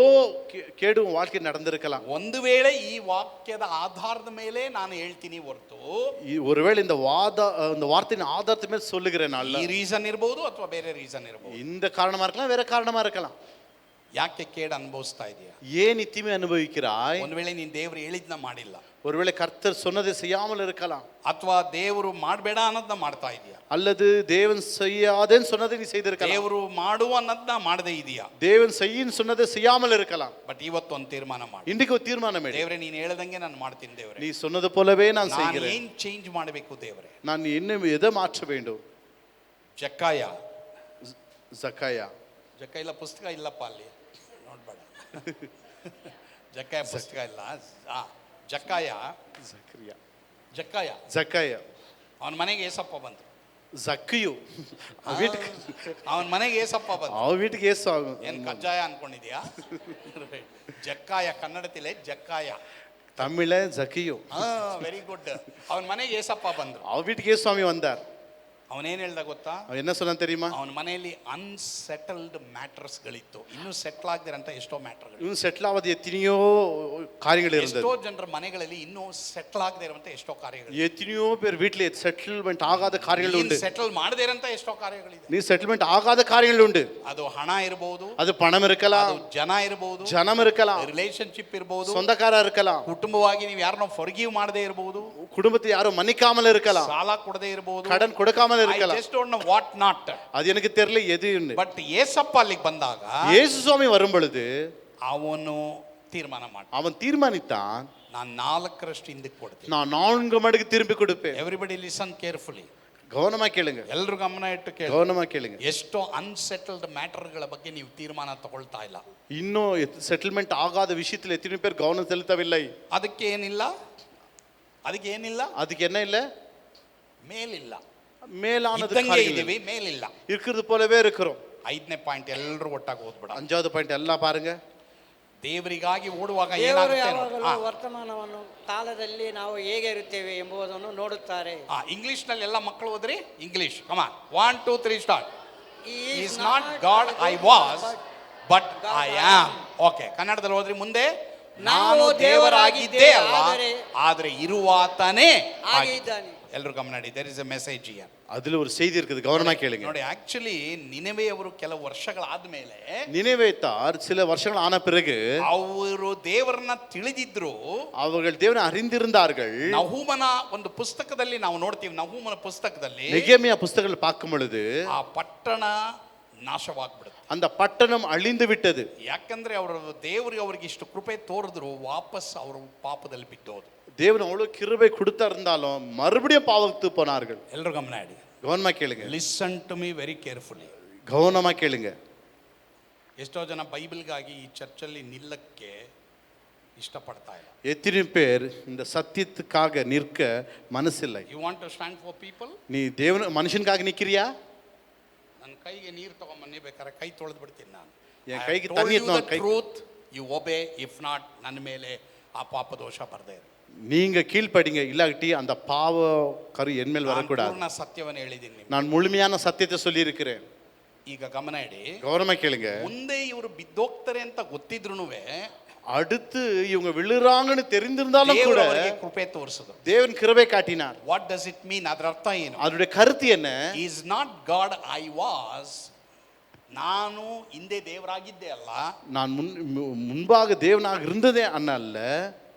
கேடு வாழ்க்கை நடந்திருக்கலாம். ಒಂದು ವೇಳೆ ಈ ವಾಕ್ಯದ ಆಧಾರದ ಮೇಲೆ ನಾನು ಹೇಳ್ತೀನಿ ಹೊರತು, ஒருவேளை இந்த வார்த்தையின் ஆதாரத்தை ಮೇಲೆ சொல்லுகிறேன், ಈ ರೀಸನ್ ಇರಬಹುದು ಅಥವಾ ಬೇರೆ ರೀಸನ್ ಇರಬಹುದು. இந்த காரணமா இருக்கலாம், வேற காரணமா இருக்கலாம். ಯಾಕೆ ಕೇಡು ಅನುಭವಿಸ್ತಾ ಇದೆಯಾ, ஏன் நீ தீமை அனுபவிக்கிறாய்? ಒಂದು ವೇಳೆ ನೀನ್ ದೇವರು ಹೇಳಿದ್ನ ಮಾಡಿಲ್ಲ, ஒருவேளை கர்த்தர் சொன்னதை செய்யாமல் இருக்கலாம், ಅಥವಾ ದೇವರು ಮಾಡಬೇಡ ಅನ್ನೋದನ್ನ ಮಾಡ್ತಾ ಇದೆಯಾ, அல்லது தேவன் செய்யாதேன்னு சொன்னதை நீ செய்திருக்கலாம், ದೇವರು ಮಾಡು ಅನ್ನೋದನ್ನ ಮಾಡದೇ ಇದೆಯಾ, தேவன் செய்யின்னு சொன்னதை செய்யாமல் இருக்கலாம். ಬಟ್ ಇವತ್ತು ಒಂದು ತೀರ್ಮಾನ ಮಾಡಿ, இன்றைக்கு ஒரு தீர்மானம் எடு. ದೇವರೇ ನೀನು ಹೇಳ್ದಂಗೆ ನಾನು ಮಾಡ್ತೀನಿ, ದೇವರೇ நீ சொன்னது போலவே நான் ನಾನು செய்கிறேன். ಏನ್ ಚೇಂಜ್ ಮಾಡಬೇಕು ದೇವರೇ, நான் இன்னும் எதை மாற்ற வேண்டும்? ಜಕ್ಕಾಯ ಜಕ್ಕಾಯಿಲ್ಲ ಪುಸ್ತಕ ಇಲ್ಲಪ್ಪ ಅಲ್ಲಿ ನೋಡ್ಬೇಡ, ಜಕ್ಕಾಯ ಪುಸ್ತಕ ಇಲ್ಲ. ಜಕ್ಕಾಯ ಅವನ ಮನೆಗೆ ಏಸಪ್ಪ ಬಂತು. ஜக்கியு ಅವನ ಮನೆಗೆ ಏಸಪ್ಪ ಬಂತು. அவன் வீட்டுக்கு ஏசு ಏನ್ ಕಜ್ಜಾಯ ಅನ್ಕೊಂಡಿದ್ಯಾ? ಜಕ್ಕಾಯ ಕನ್ನಡತಿಲೆ ಜಕ್ಕಾಯ, தமிழ ஜக்கியு. Very good. ಅವನ ಮನೆಗೆ ಏಸಪ್ಪ ಬಂದ್ರು. அவன் வீட்டுக்கு ஏசு சுவாமி வந்தார். ಅವನೇನ್ ಹೇಳ್ದ ಗೊತ್ತಾ? அவன் என்ன சொன்னான் தெரியுமா? ಅವನ ಮನೆಯಲ್ಲಿ ಅನ್ಸೆಟಲ್ಡ್ ಮ್ಯಾಟರ್ಸ್ ಗಳಿತ್ತು, ಇನ್ನೂ ಸೆಟ್ಲ್ ಆಗದಿರಂತ ಎಷ್ಟೋ ಮ್ಯಾಟರ್ಗಳು. இன்னும் செட்டில் ஆகாத எத்தனையோ காரியங்கள் இருந்தது. ಎಷ್ಟೋ ಜನರ ಮನೆಗಳಲ್ಲಿ ಇನ್ನೂ ಸೆಟ್ಲ್ ಆಗದೇ ಇರುವಂತ ಎಷ್ಟೋ ಕಾರ್ಯಗಳು. எத்தனையோ பேர் வீட்டில் செட்டில்மெண்ட் ஆகாத காரியங்கள் உண்டு. ಸೆಟಲ್ ಮಾಡದೇ ಇರಂತ ಎಷ್ಟೋ ಕಾರ್ಯಗಳಿದೆ. நீ செட்டில்மெண்ட் ஆகாத காரியங்கள் உண்டு. ಅದು ಹಣ ಇರಬಹುದು, அது பணம் இருக்கலாம், ಅದು ಜನ ಇರಬಹುದು, ஜனம் இருக்கலாம், ರಿಲೇಶನ್ಶಿಪ್ ಇರಬಹುದು, சொந்தக்கார இருக்கலாம், ಕುಟುಂಬವಾಗಿ ನೀವು ಯಾರನ್ನೋ ಫಾರ್ಗಿವ್ ಮಾಡದೇ ಇರಬಹುದು, குடும்பத்தை யாரும் மன்னிக்காமல் இருக்கலாம், ಸಾಲ ಕೊಡದೇ ಇರಬಹುದು, கடன் கொடுக்காமல் இருக்கலாம். I just don't know what not. அது எனக்கு தெரியல எது. ಬಟ್ ಏಸಪ್ಪ ಅಲ್ಲಿಗೆ ಬಂದಾಗ இயேசு சுவாமி வரும் பொழுது ಅವನು ತೀರ್ಮಾನ ಮಾಡ, அவன் தீர்மானித்தான், ನಾನು 4 ಹಿಂದಕ್ಕೆ ಕೊಡ್ತೀನಿ. நான் 4 மடங்கு திரும்பி கொடுப்பேன். Everybody listen carefully. கவனமா கேளுங்க, ಎಲ್ರು ಗಮನ ಇಟ್ಟು ಕೇಳಿ. கவனமா கேளுங்க. ಎಷ್ಟೋ ಅನ್ಸೆಟಲ್ಡ್ ಮ್ಯಾಟರ್ಗಳ ಬಗ್ಗೆ ನೀವು ತೀರ್ಮಾನ ತಗೊಳ್ತಾ ಇಲ್ಲ. இன்னும் செட்டில்மெண்ட் ஆகாத விஷயத்துல எத்தனை பேர் கவனம் செலுத்தவில்லை. ಅದಕ್ಕೆ ಏನಿಲ್ಲ, அதுக்கு என்ன இல்ல, ಮೇಲಿಲ್ಲ. மேலானது ಇದ್ದಂಗೆ காரியங்கள் ಇದೀವಿ, ಮೇಲಿಲ್ಲ. இருக்கிறது போலவே இருக்கிறோம். 5ನೇ ಪಾಯಿಂಟ್ ಎಲ್ಲರೂ ಒಟ್ಟಾಗಿ ಓದ್ಬಿಡ. 5வது ಪಾಯಿಂಟ್ எல்லாம் பாருங்க. ದೇವರಿಗಾಗಿ ಓಡುವಾಗ ದೇವರು ಏನಾಗುತ್ತೆ ಯಾವಾಗಲೂ ವರ್ತಮಾನವನ್ನು ಕಾಲದಲ್ಲಿ ನಾವು ಹೇಗೆ ಇರುತ್ತೇವೆ ಎಂಬುದನ್ನು ನೋಡುತ್ತಾರೆ. ಇಂಗ್ಲಿಷ್ ನಲ್ಲಿ ಎಲ್ಲ ಮಕ್ಕಳು ಓದ್ರಿ. English come on 1 2 3 start. He is not God I was but I am. Okay, ಕನ್ನಡದಲ್ಲಿ ಹೋದ್ರಿ ಮುಂದೆ. ನಾನು ದೇವರಾಗಿದ್ದೇ ಅಲ್ಲ, ಆದರೆ ಇರುವಾತನೇ ಆಗಿದ್ದಾನೆ. ಎಲ್ಲರೂ ಗಮನ ಮಾಡಿ. There is a message here. அதுல ஒரு செய்தி இருக்குது, கவனமா கேளுங்க. ನೋಡಿ, ಆಕ್ಚುಲಿ ನಿನೆವೆ ಅವರು ಕೆಲವು ವರ್ಷಗಳಾದ್ಮೇಲೆ, நினைவேத்தார் சில வருஷங்கள் ஆன பிறகு ಅವರು ದೇವರನ್ನ ತಿಳಿದಿದ್ರು. அவர்கள் தேவனை அறிந்திருந்தார்கள். ನಹೂಮನ ಒಂದು ಪುಸ್ತಕದಲ್ಲಿ ನಾವು ನೋಡ್ತೀವಿ. ನಹೂಮನ ಪುಸ್ತಕದಲ್ಲಿ நெகேமியா புஸ்தகங்கள் பார்க்கும் பொழுது ಆ ಪಟ್ಟಣ ನಾಶವಾಗ್ಬಿಡುತ್ತೆ. அந்த பட்டணம் அழிந்து விட்டது. ಯಾಕಂದ್ರೆ ಅವರು ದೇವರಿಗೆ ಅವ್ರಿಗೆ ಇಷ್ಟು ಕೃಪೆ ತೋರಿದ್ರು, ವಾಪಸ್ ಅವರು ಪಾಪದಲ್ಲಿ ಬಿದ್ದೋದು. தேவன் அவ்வளவு கிருபை கொடுத்தா இருந்தாலும் மறுபடியும் பாவத்துக்கு போனார்கள். ಎಲ್ಲರೂ ಗಮನ ಇಡಿ, கவனமா கேளுங்க, listen to me very carefully. கவனமா கேளுங்க. ಎಷ್ಟೋ ಜನ ಬೈಬಲ್ಗಾಗಿ ಈ ಚರ್ಚಲ್ಲಿ ನಿಲ್ಲಕ್ಕೆ ಇಷ್ಟಪಡ್ತಾ ಇಲ್ಲ. எத்தனை பேர் இந்த சத்தியத்துக்காக நிற்க மனசில்லை. You want to stand for people. நீ தேவன் மனுஷனுக்காக நிக்கிறியா? ನನ್ನ ಕೈಗೆ ನೀರು ತಗೊಂಬನ್ನಿ, ಬೇಕಾದ್ರೆ ಕೈ ತೊಳೆದು ಬಿಡ್ತೀನಿ ನಾನು. என் கைக்கு தண்ணி truth you obey, if not ನನ್ನ ಮೇಲೆ ಆ ಪಾಪ ದೋಷ ಬರ್ದೇ ಇರು. நீங்க கீழ்ப்படிங்க, இல்லாட்டி அந்த பாவ கரு என் மேல் வரக்கூடாது. ಪೂರ್ಣ ಸತ್ಯವನ್ನು ಹೇಳಿದ್ದೀನಿ. நான் முழுமையான சத்தியத்தை சொல்லி இருக்கிறேன். ಈಗ ಗಮನ ಇಡಿ, கவனமா கேளுங்க. ಮುಂದೆ ಇವರು ಬಿದ್ದೋಗ್ತಾರೆ ಅಂತ ಗೊತ್ತಿದ್ರುನುವೆ, அடுத்து இவங்க விழுறாங்கன்னு தெரிந்திருந்தாலும் கூட ಕೃಪೆ ತೋರಿಸಿದ್ರು. தேவன் கிருபை காட்டினார். What does it mean? ಅದರ ಅರ್ಥ ಏನು? அதோட கருத்து என்ன? Is not god I was, ನಾನು ಹಿಂದೆ ದೇವರಾಗಿದ್ದೆ ಅಲ್ಲ, நான் முன்பாக தேவனாக இருந்ததே ಅನ್ನಲ್ಲ.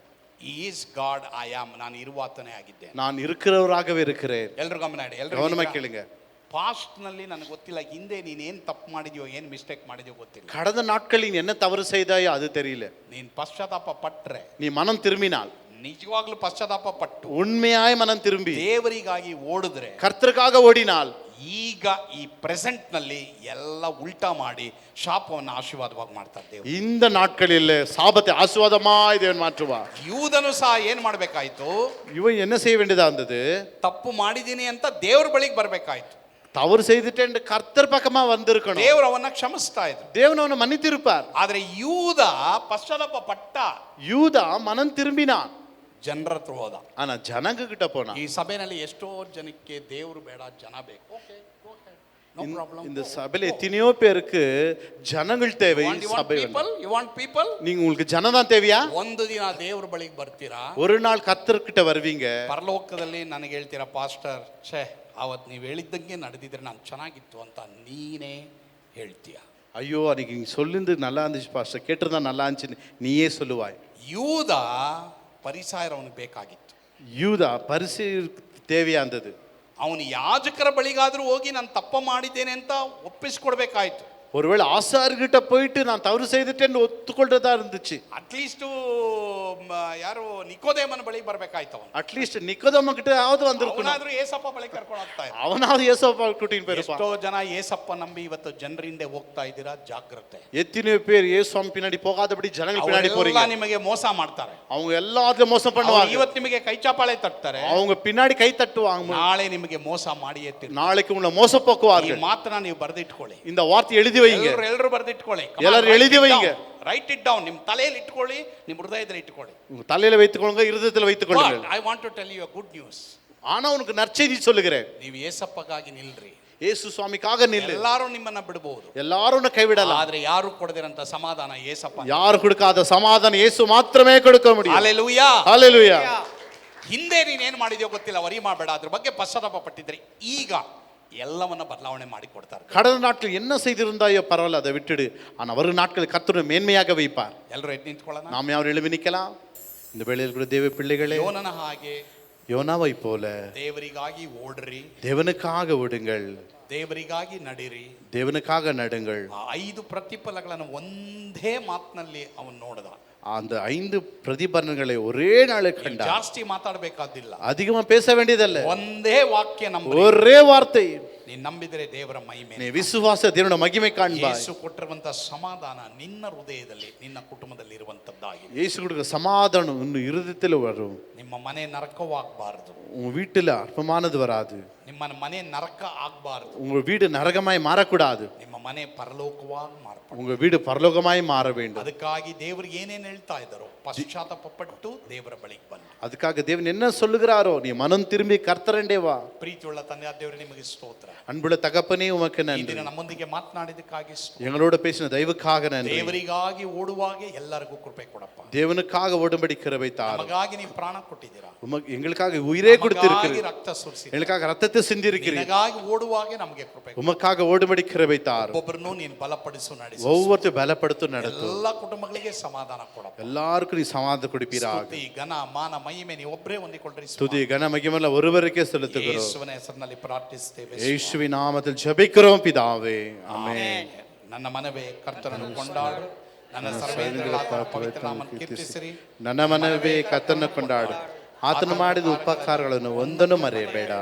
ಈಸ್ ಗಾಡ್ ಐ ಆಮ್, ನಾನು ಇರುವಾತನೇ ಆಗಿದ್ದೆ, நான் இருக்கிறவராகவே இருக்கிறேன். ಎಲ್ರು ಗಮನ ಇಡಿ, ಎಲ್ರು கவனமா கேளுங்க. ಪಾಸ್ಟ್ ನಲ್ಲಿ ನನಗೆ ಗೊತ್ತಿಲ್ಲ, ಹಿಂದೆ ನೀನ್ ಏನ್ ತಪ್ಪು ಮಾಡಿದ್ಯೋ, ಏನ್ ಮಿಸ್ಟೇಕ್ ಮಾಡಿದ್ಯೋ ಗೊತ್ತಿಲ್ಲ. கடந்த நாட்களில் நீ என்ன தவறு செய்தாயோ அது தெரியல. ನೀನ್ ಪಶ್ಚಾತ್ತಾಪ ಪಟ್ರೆ, நீ மனம் திரும்பினால், ನಿಜವಾಗ್ಲೂ ಪಶ್ಚಾತ್ತಾಪ ಪಟ್ಟು உண்மையாய் மனம் திரும்பி ದೇವರಿಗಾಗಿ ಓಡಿದ್ರೆ, கர்த்தருக்காக ஓடினால், ಈಗ ಈ ಪ್ರೆಸೆಂಟ್ ನಲ್ಲಿ ಎಲ್ಲ ಉಲ್ಟಾ ಮಾಡಿ ಶಾಪವನ್ನು ಆಶೀರ್ವಾದವಾಗಿ ಮಾಡ್ತಾರೆ ದೇವರು. இந்த நாட்களில் சாபத்தை ஆசீர்வாதமாய் தேவன் மாற்றுவார். ಯೂದನು ಸಹ ಏನ್ ಮಾಡ್ಬೇಕಾಯ್ತು? இவன் என்ன செய்ய வேண்டியதா இருந்தது? ತಪ್ಪು ಮಾಡಿದೀನಿ ಅಂತ ದೇವ್ರ ಬಳಿಗೆ ಬರ್ಬೇಕಾಯ್ತು. தவறு செய்துட்டேன் கர்த்தர் பக்கமா வந்திருக்கணும். ದೇವರು ಅವನ್ನ ಕ್ಷಮಿಸ್ತಾ ಇದ್ರು. தேவன் அவனை மன்னித்திருப்பார். ಆದ್ರೆ ಯೂದ ಪಶ್ಚಾತ್ತಾಪ ಪಟ್ಟ, யூதா மனம் திரும்பினான். ಜನರ ಹತ್ರ ಹೋದ. ஆனா ஜனங்க கிட்ட போனா. ಈ ಸಭೆಯಲ್ಲಿ ಎಷ್ಟೋ ಜನಕ್ಕೆ ದೇವರು ಬೇಡ, ಜನ ಬೇಕು. இந்த சபையில எத்தனையோ பேருக்கு ஜனங்கள் தேவை. சபை நீங்க உங்களுக்கு ஜனம் தான் தேவையா? ಒಂದು ದಿನ ದೇವ್ರ ಬಳಿಗೆ ಬರ್ತೀರಾ, ஒரு நாள் கர்த்தர்கிட்ட வருவீங்க. ಪರಲೋಕದಲ್ಲಿ ನನಗೆ ಹೇಳ್ತೀರಾ, ಪಾಸ್ಟರ್ ಛೇ ಅವತ್ತು ನೀವು ಹೇಳಿದ್ದಂಗೆ ನಡೆದಿದ್ರೆ ನಾನು ಚೆನ್ನಾಗಿತ್ತು ಅಂತ ನೀನೇ ಹೇಳ್ತೀಯ. ஐயோ அன்னைக்கு நீங்க சொல்லிருந்து நல்லா இருந்துச்சு பாஸ்டர், கேட்டிருந்தா நல்லா இருந்துச்சு நீயே சொல்லுவாய். ಯೂದ ಪರಿಸಾಯರವನಿಗೆ ಬೇಕಾಗಿತ್ತು. யூதா பரிசு தேவையா இருந்தது. ಅವನು ಯಾಜಕರ ಬಳಿಗಾದ್ರೂ ಹೋಗಿ ನಾನು ತಪ್ಪ ಮಾಡಿದ್ದೇನೆ ಅಂತ ಒಪ್ಪಿಸ್ಕೊಡ್ಬೇಕಾಯ್ತು. ஒருவேளை ஆசாரிகிட்ட போயிட்டு நான் தவறு செய்துட்டேன்னு ஒத்துக்கொள்றதா இருந்துச்சு. ಅಟ್ಲೀಸ್ಟ್ ಯಾರು ನಿಕೋದೇಮನ ಬಳಿ ಬರ್ಬೇಕಾಯ್ತು. ಅವನು அட்லீஸ்ட் நிக்கோதேம கிட்ட ಯಾவது வந்திருக்கணும். ಅವನಾದ್ರೂ ಏಸಪ್ಪ ಬಳಿ ಕರ್ಕೊಂಡು ಹೋಗ್ತಾ ಇದ್ದ. அவனாவது ஏசப்பா கூட்டிட்டு போயிருப்பான். ಎಷ್ಟೋ ಜನ ಏಸಪ್ಪ ನಂಬಿ ಇವತ್ತು ಜನರಿಂದ ಹೋಗ್ತಾ ಇದ್ದೀರಾ, ಜಾಗ್ರತೆ. எத்தனை பேர் ஏசுவாமி பின்னாடி போகாதபடி ஜனங்க பின்னாடி போறீங்க. ಎಲ್ಲ ನಿಮಗೆ ಮೋಸ ಮಾಡ್ತಾರೆ. அவங்க எல்லாத்தையும் மோசம் பண்ணுவாங்க. ಇವತ್ತು ನಿಮಗೆ ಕೈ ಚಾಪಾಳೆ ತಟ್ತಾರೆ, அவங்க பின்னாடி ಕೈ ತಟ್ಟುவாங்க. ನಾಳೆ ನಿಮಗೆ ಮೋಸ ಮಾಡಿಯೇ ತಿರ್ತಾರೆ. நாளைக்கு உங்களை மோச போக்குவார்கள். ಈ ಮಾತನ್ನ ನೀವು ಬರೆದಿಟ್ಕೊಳ್ಳಿ. இந்த வார்த்தை எழுதி வைங்க. ಎಲ್ಲರೂ ಬರೆದಿಟ್ಕೊಳ್ಳಿ. ಎಲ್ಲರೂ எழுதி வைங்க. Right it down. ನಿಮ್ಮ ತಲೆಯಲ್ಲಿ ಇಟ್ಕೊಳ್ಳಿ, ನಿಮ್ಮ ಹೃದಯದಲ್ಲಿ ಇಟ್ಕೊಳ್ಳಿ. உங்க தலையில வைத்துக்கொள்ளுங்க, இருதயத்தில் வைத்துக்கொள்ளுங்க. I want to tell you a good news. ஆனா உனக்கு நற்செய்தி சொல்லுகிறேன். ನೀವು ಏಸಪ್ಪಗಾಗಿ ನಿಲ್ರಿ. ಯೇಸು ಸ್ವಾಮಿಗಾಗ ನಿಲ್ಲು. ಎಲ್ಲರೂ ನಿಮ್ಮನ್ನ ಬಿಡಬಹುದು, ಎಲ್ಲರೂ ಕೈಬಿಡಲ್ಲ. ಆದ್ರೆ ಯಾರು ಕೊಡದಿರಂತ ಸಮಾಧಾನ ಏಸಪ್ಪ. ಯಾರು ಕೊಡಕಾದ ಸಮಾಧಾನ ಯೇಸು ಮಾತ್ರமே ಕೊಡಕ முடியும். Hallelujah, hallelujah. ಹಿಂದೆ ನೀನೇನ್ ಮಾಡಿದ್ಯೋ ಗೊತ್ತಿಲ್ಲ, ವರಿ ಮಾಡಬೇಡ. ಅದ್ರ ಬಗ್ಗೆ ಪಶ್ಚಾತ್ತಾಪ ಪಟ್ಟಿದ್ರೆ ಈಗ ಎಲ್ಲವನ್ನ ಬದಲಾವಣೆ ಮಾಡಿ ಕೊಡ್ತಾರೆ. கடந்த நாட்கள் என்ன செய்திருந்தாயோ பரவாயில்ல, அதை விட்டுடு. ஆனா வரும் நாட்கள் கர்த்தர் மேன்மையாக வைப்பார். ಎಲ್ಲರೂ ಎದ್ದು ನಿಂತ್ಕೊಳ್ಳೋಣ. நாம் யாரும் எழும்பி நிக்கலாம். இந்த வேளையில் கூட தேவ பிள்ளைகளே, ಯೋನನ ಹಾಗೆ யோனாவை போல ದೇವರಿಗಾಗಿ ಓಡ್ರಿ, தேவனுக்காக ஓடுங்கள், ದೇವರಿಗಾಗಿ ನಡಿರಿ, தேவனுக்காக நடுங்கள். 5 ಪ್ರತಿಫಲಗಳನ್ನು ಒಂದೇ ಮಾತಿನಲ್ಲಿ ಅವನು ನೋಡಿದ. அந்த 5 பிரதிபலன்களை ஒரே நாளில் கண்டார். ಜಾಸ್ತಿ ಮಾತಾಡಬೇಕಾದಿಲ್ಲ, அதிகமா பேச வேண்டியதல்ல, ಒಂದೇ ವಾಕ್ಯ ನಂಬ. ஒரே வார்த்தை, ನೀನ್ ನಂಬಿದರೆ ದೇವರ ಮಹಿಮೆ, நீ விசுவாச தேவனுடைய மகிமை காண்பாய். ಯೇಸು ಕೊಟ್ಟಿರುವಂತ ಸಮಾಧಾನ ನಿನ್ನ ಹೃದಯದಲ್ಲಿ ನಿನ್ನ ಕುಟುಂಬದಲ್ಲಿ ಇರುವಂತದ್ದಾಗಿದೆ. இயேசு கொடுக்கிற சமாதானம் உன் இருதயத்தில் வரும். ನಿಮ್ಮ ಮನೆ ನರಕವಾಗಬಾರದು, உங்க வீட்டுல அற்பமானது வராது. ನಿಮ್ಮ ಮನೆ ನರಕ ಆಗಬಾರದು, உங்க வீடு நரகமாய் மாறக்கூடாது. ನಿಮ್ಮ ಮನೆ ಪರಲೋಕವಾಗಿ ಮಾರ್ಪಡು. உங்க வீடு பரலோகமாய் மாற வேண்டும். ಅದಕ್ಕಾಗಿ ದೇವರು ಏನೇನು ಹೇಳ್ತಾ ಇದ್ದಾರೋ ಪಶ್ಚಾತ್ತಾಪಪಟ್ಟು ದೇವರ ಬಳಿಗೆ ಬನ್ನಿ. அதுக்காக தேவன் என்ன சொல்லுகிறாரோ நீ மனம் திரும்பி கர்த்தரண்டே வா. ಪ್ರೀತಿಯುಳ್ಳ ತಂದೆ ದೇವರೇ ನಿಮಗೆ ಸ್ತೋತ್ರ. அன்புள்ள தகப்பனே உமக்கு ಈ நன்றி. ದಿನ ನಮ್ಮೊಂದಿಗೆ ಮಾತನಾಡಿದಕ್ಕಾಗಿ ಸ್ತೋತ್ರ. எங்களோட பேசின தயவுக்காக நன்றி. ದೇವರಿಗಾಗಿ ಓಡುವಾಗ ಎಲ್ಲರಿಗೂ ಕೃಪೆ ಕೊಡಪ್ಪ. தேவனுக்காக ஓடும்படி கிருபை தாரும். ನಮಗಾಗಿ ನೀವು ಪ್ರಾಣ ಕೊಟ್ಟಿದ್ದೀರಾ, எங்களுக்காக உயிரே ನಮಗಾಗಿ கொடுத்திருக்கிறீர், ರಕ್ತ ಸುರಿಸಿ, எங்களுக்காக ரத்தத்தை சிந்திருக்கிறீர். ನಿನಗಾಗಿ ಓಡುವಾಗ ನಮಗೆ ಕೃಪೆ ಕೊಡು. உமக்காக ஓடும்படி கிருபை தாரும். ಒಬ್ಬೊಬ್ಬರನ್ನು ನೀನು ಬಲಪಡಿಸು, ನಡೆಸು. ஒவ்வொருத்தரும் பலப்படுத்தும் நடத்தும். ಎಲ್ಲ ಕುಟುಂಬಗಳಿಗೆ ಸಮಾಧಾನ ಕೊಡಪ್ಪ. எல்லாருக்கும் நீ சமாதானம் கொடுப்பீராக. ಸ್ತುತಿ ಘನ ಮಾನ ಮಹಿಮೆ ನೀವು ಒಬ್ಬರೇ ಹೊಂದಿಕೊಳ್ಳ್ರಿ. துதி கன மகிமையெல்லாம் ஒருவருக்கே செலுத்துகிறோம். ಯೇಸುವಿನ ಹೆಸರಿನಲ್ಲಿ ಪ್ರಾರ್ಥಿಸುತ್ತೇವೆ. ಯೇಸುವಿನ நாமத்தில் ஜெபிக்கிறோம் பிதாவே, ಆಮೆನ್. ನನ್ನ ಮನವೇ ಕರ್ತನನ್ನು ಕೊಂಡಾಡು, ನನ್ನ ಸರ್ವೇಂದ್ರಗಳಾದ ಪವಿತ್ರ ನಾಮವನ್ನು ಕೀರ್ತಿಸಿರಿ. ನನ್ನ ಮನವೇ ಕರ್ತನನ್ನು ಕೊಂಡಾಡು, ಆತನು ಮಾಡಿದ ಉಪಕಾರಗಳನ್ನು ಒಂದನ್ನು ಮರೆಯಬೇಡ.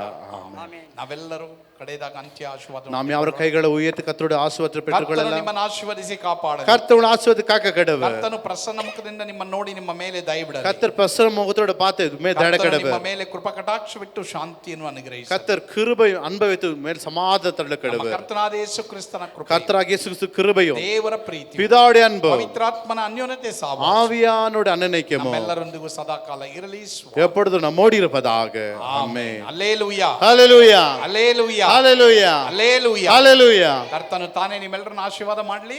ಆಮೆನ್. ನಾವೆಲ್ಲರೂ ಕಡೆಯದಾಗ ಅಂತ್ಯ ಆಶೀರ್ವಾದ. நாம் யாவர கைகளை உயர்த்தி கர்த்தருடைய ஆசீர்வாதத்தை பெற்றுக்கொள்ளலாம். ನಿಮ್ಮನ್ನು ಆಶೀರ್ವದಿಸಿ ಕಾಪಾಡಲಿ. கர்த்தருடைய ஆசீர்வாதத்தை காக்க கடவுள். ಕರ್ತನು ಪ್ರಸನ್ನ ಮುಖದಿಂದ ನಿಮ್ಮನ್ನು ನೋಡಿ ನಿಮ್ಮ ಮೇಲೆ ದಯ ಬಿಡಲಿ. கர்த்தர் பிரசன்ன முகத்தோட பார்த்து மேல் தட ನಿಮ್ಮ கடவுள். ಮೇಲೆ ಕೃಪಾ ಕಟಾಕ್ಷವಿಟ್ಟು ಶಾಂತಿಯನ್ನು ಅನುಗ್ರಹಿಸಿ. கர்த்தர் கிருபை அன்பை வைத்து மேல் சமாதானத்தோட ನಮ್ಮ கடவுள். ಕರ್ತನಾದ ಯೇಸು ಕ್ರಿಸ್ತನ ಕೃಪೆ, கர்த்தராகிய இயேசு கிறிஸ்து கிருபையும் ದೇವರ ಪ್ರೀತಿ, பிதாவுடைய அன்பும் ಪವಿತ್ರಾತ್ಮನ ಅನ್ಯೋನ್ಯತೆ ಸಾವ ஆவியானோட அன்னனைக்குமோ ನಮ್ಮೆಲ್ಲರೊಂದಿಗೂ ಸದಾಕಾಲ ಇರಲಿ. எப்பொழுதும் நம்மோடு இருப்பதாக. ஆமென். ಹಲ್ಲೆಲೂಯಾ, ஹalleluya, ಹಲ್ಲೆಲೂಯಾ, ஹalleluya, ಹಲ್ಲೆಲೂಯಾ. ஹalleluya. ಕರ್ತನು ತಾನೇ ನಿಮ್ಮೆಲ್ಲರನ್ನ ಆಶೀರ್ವಾದ ಮಾಡಲಿ.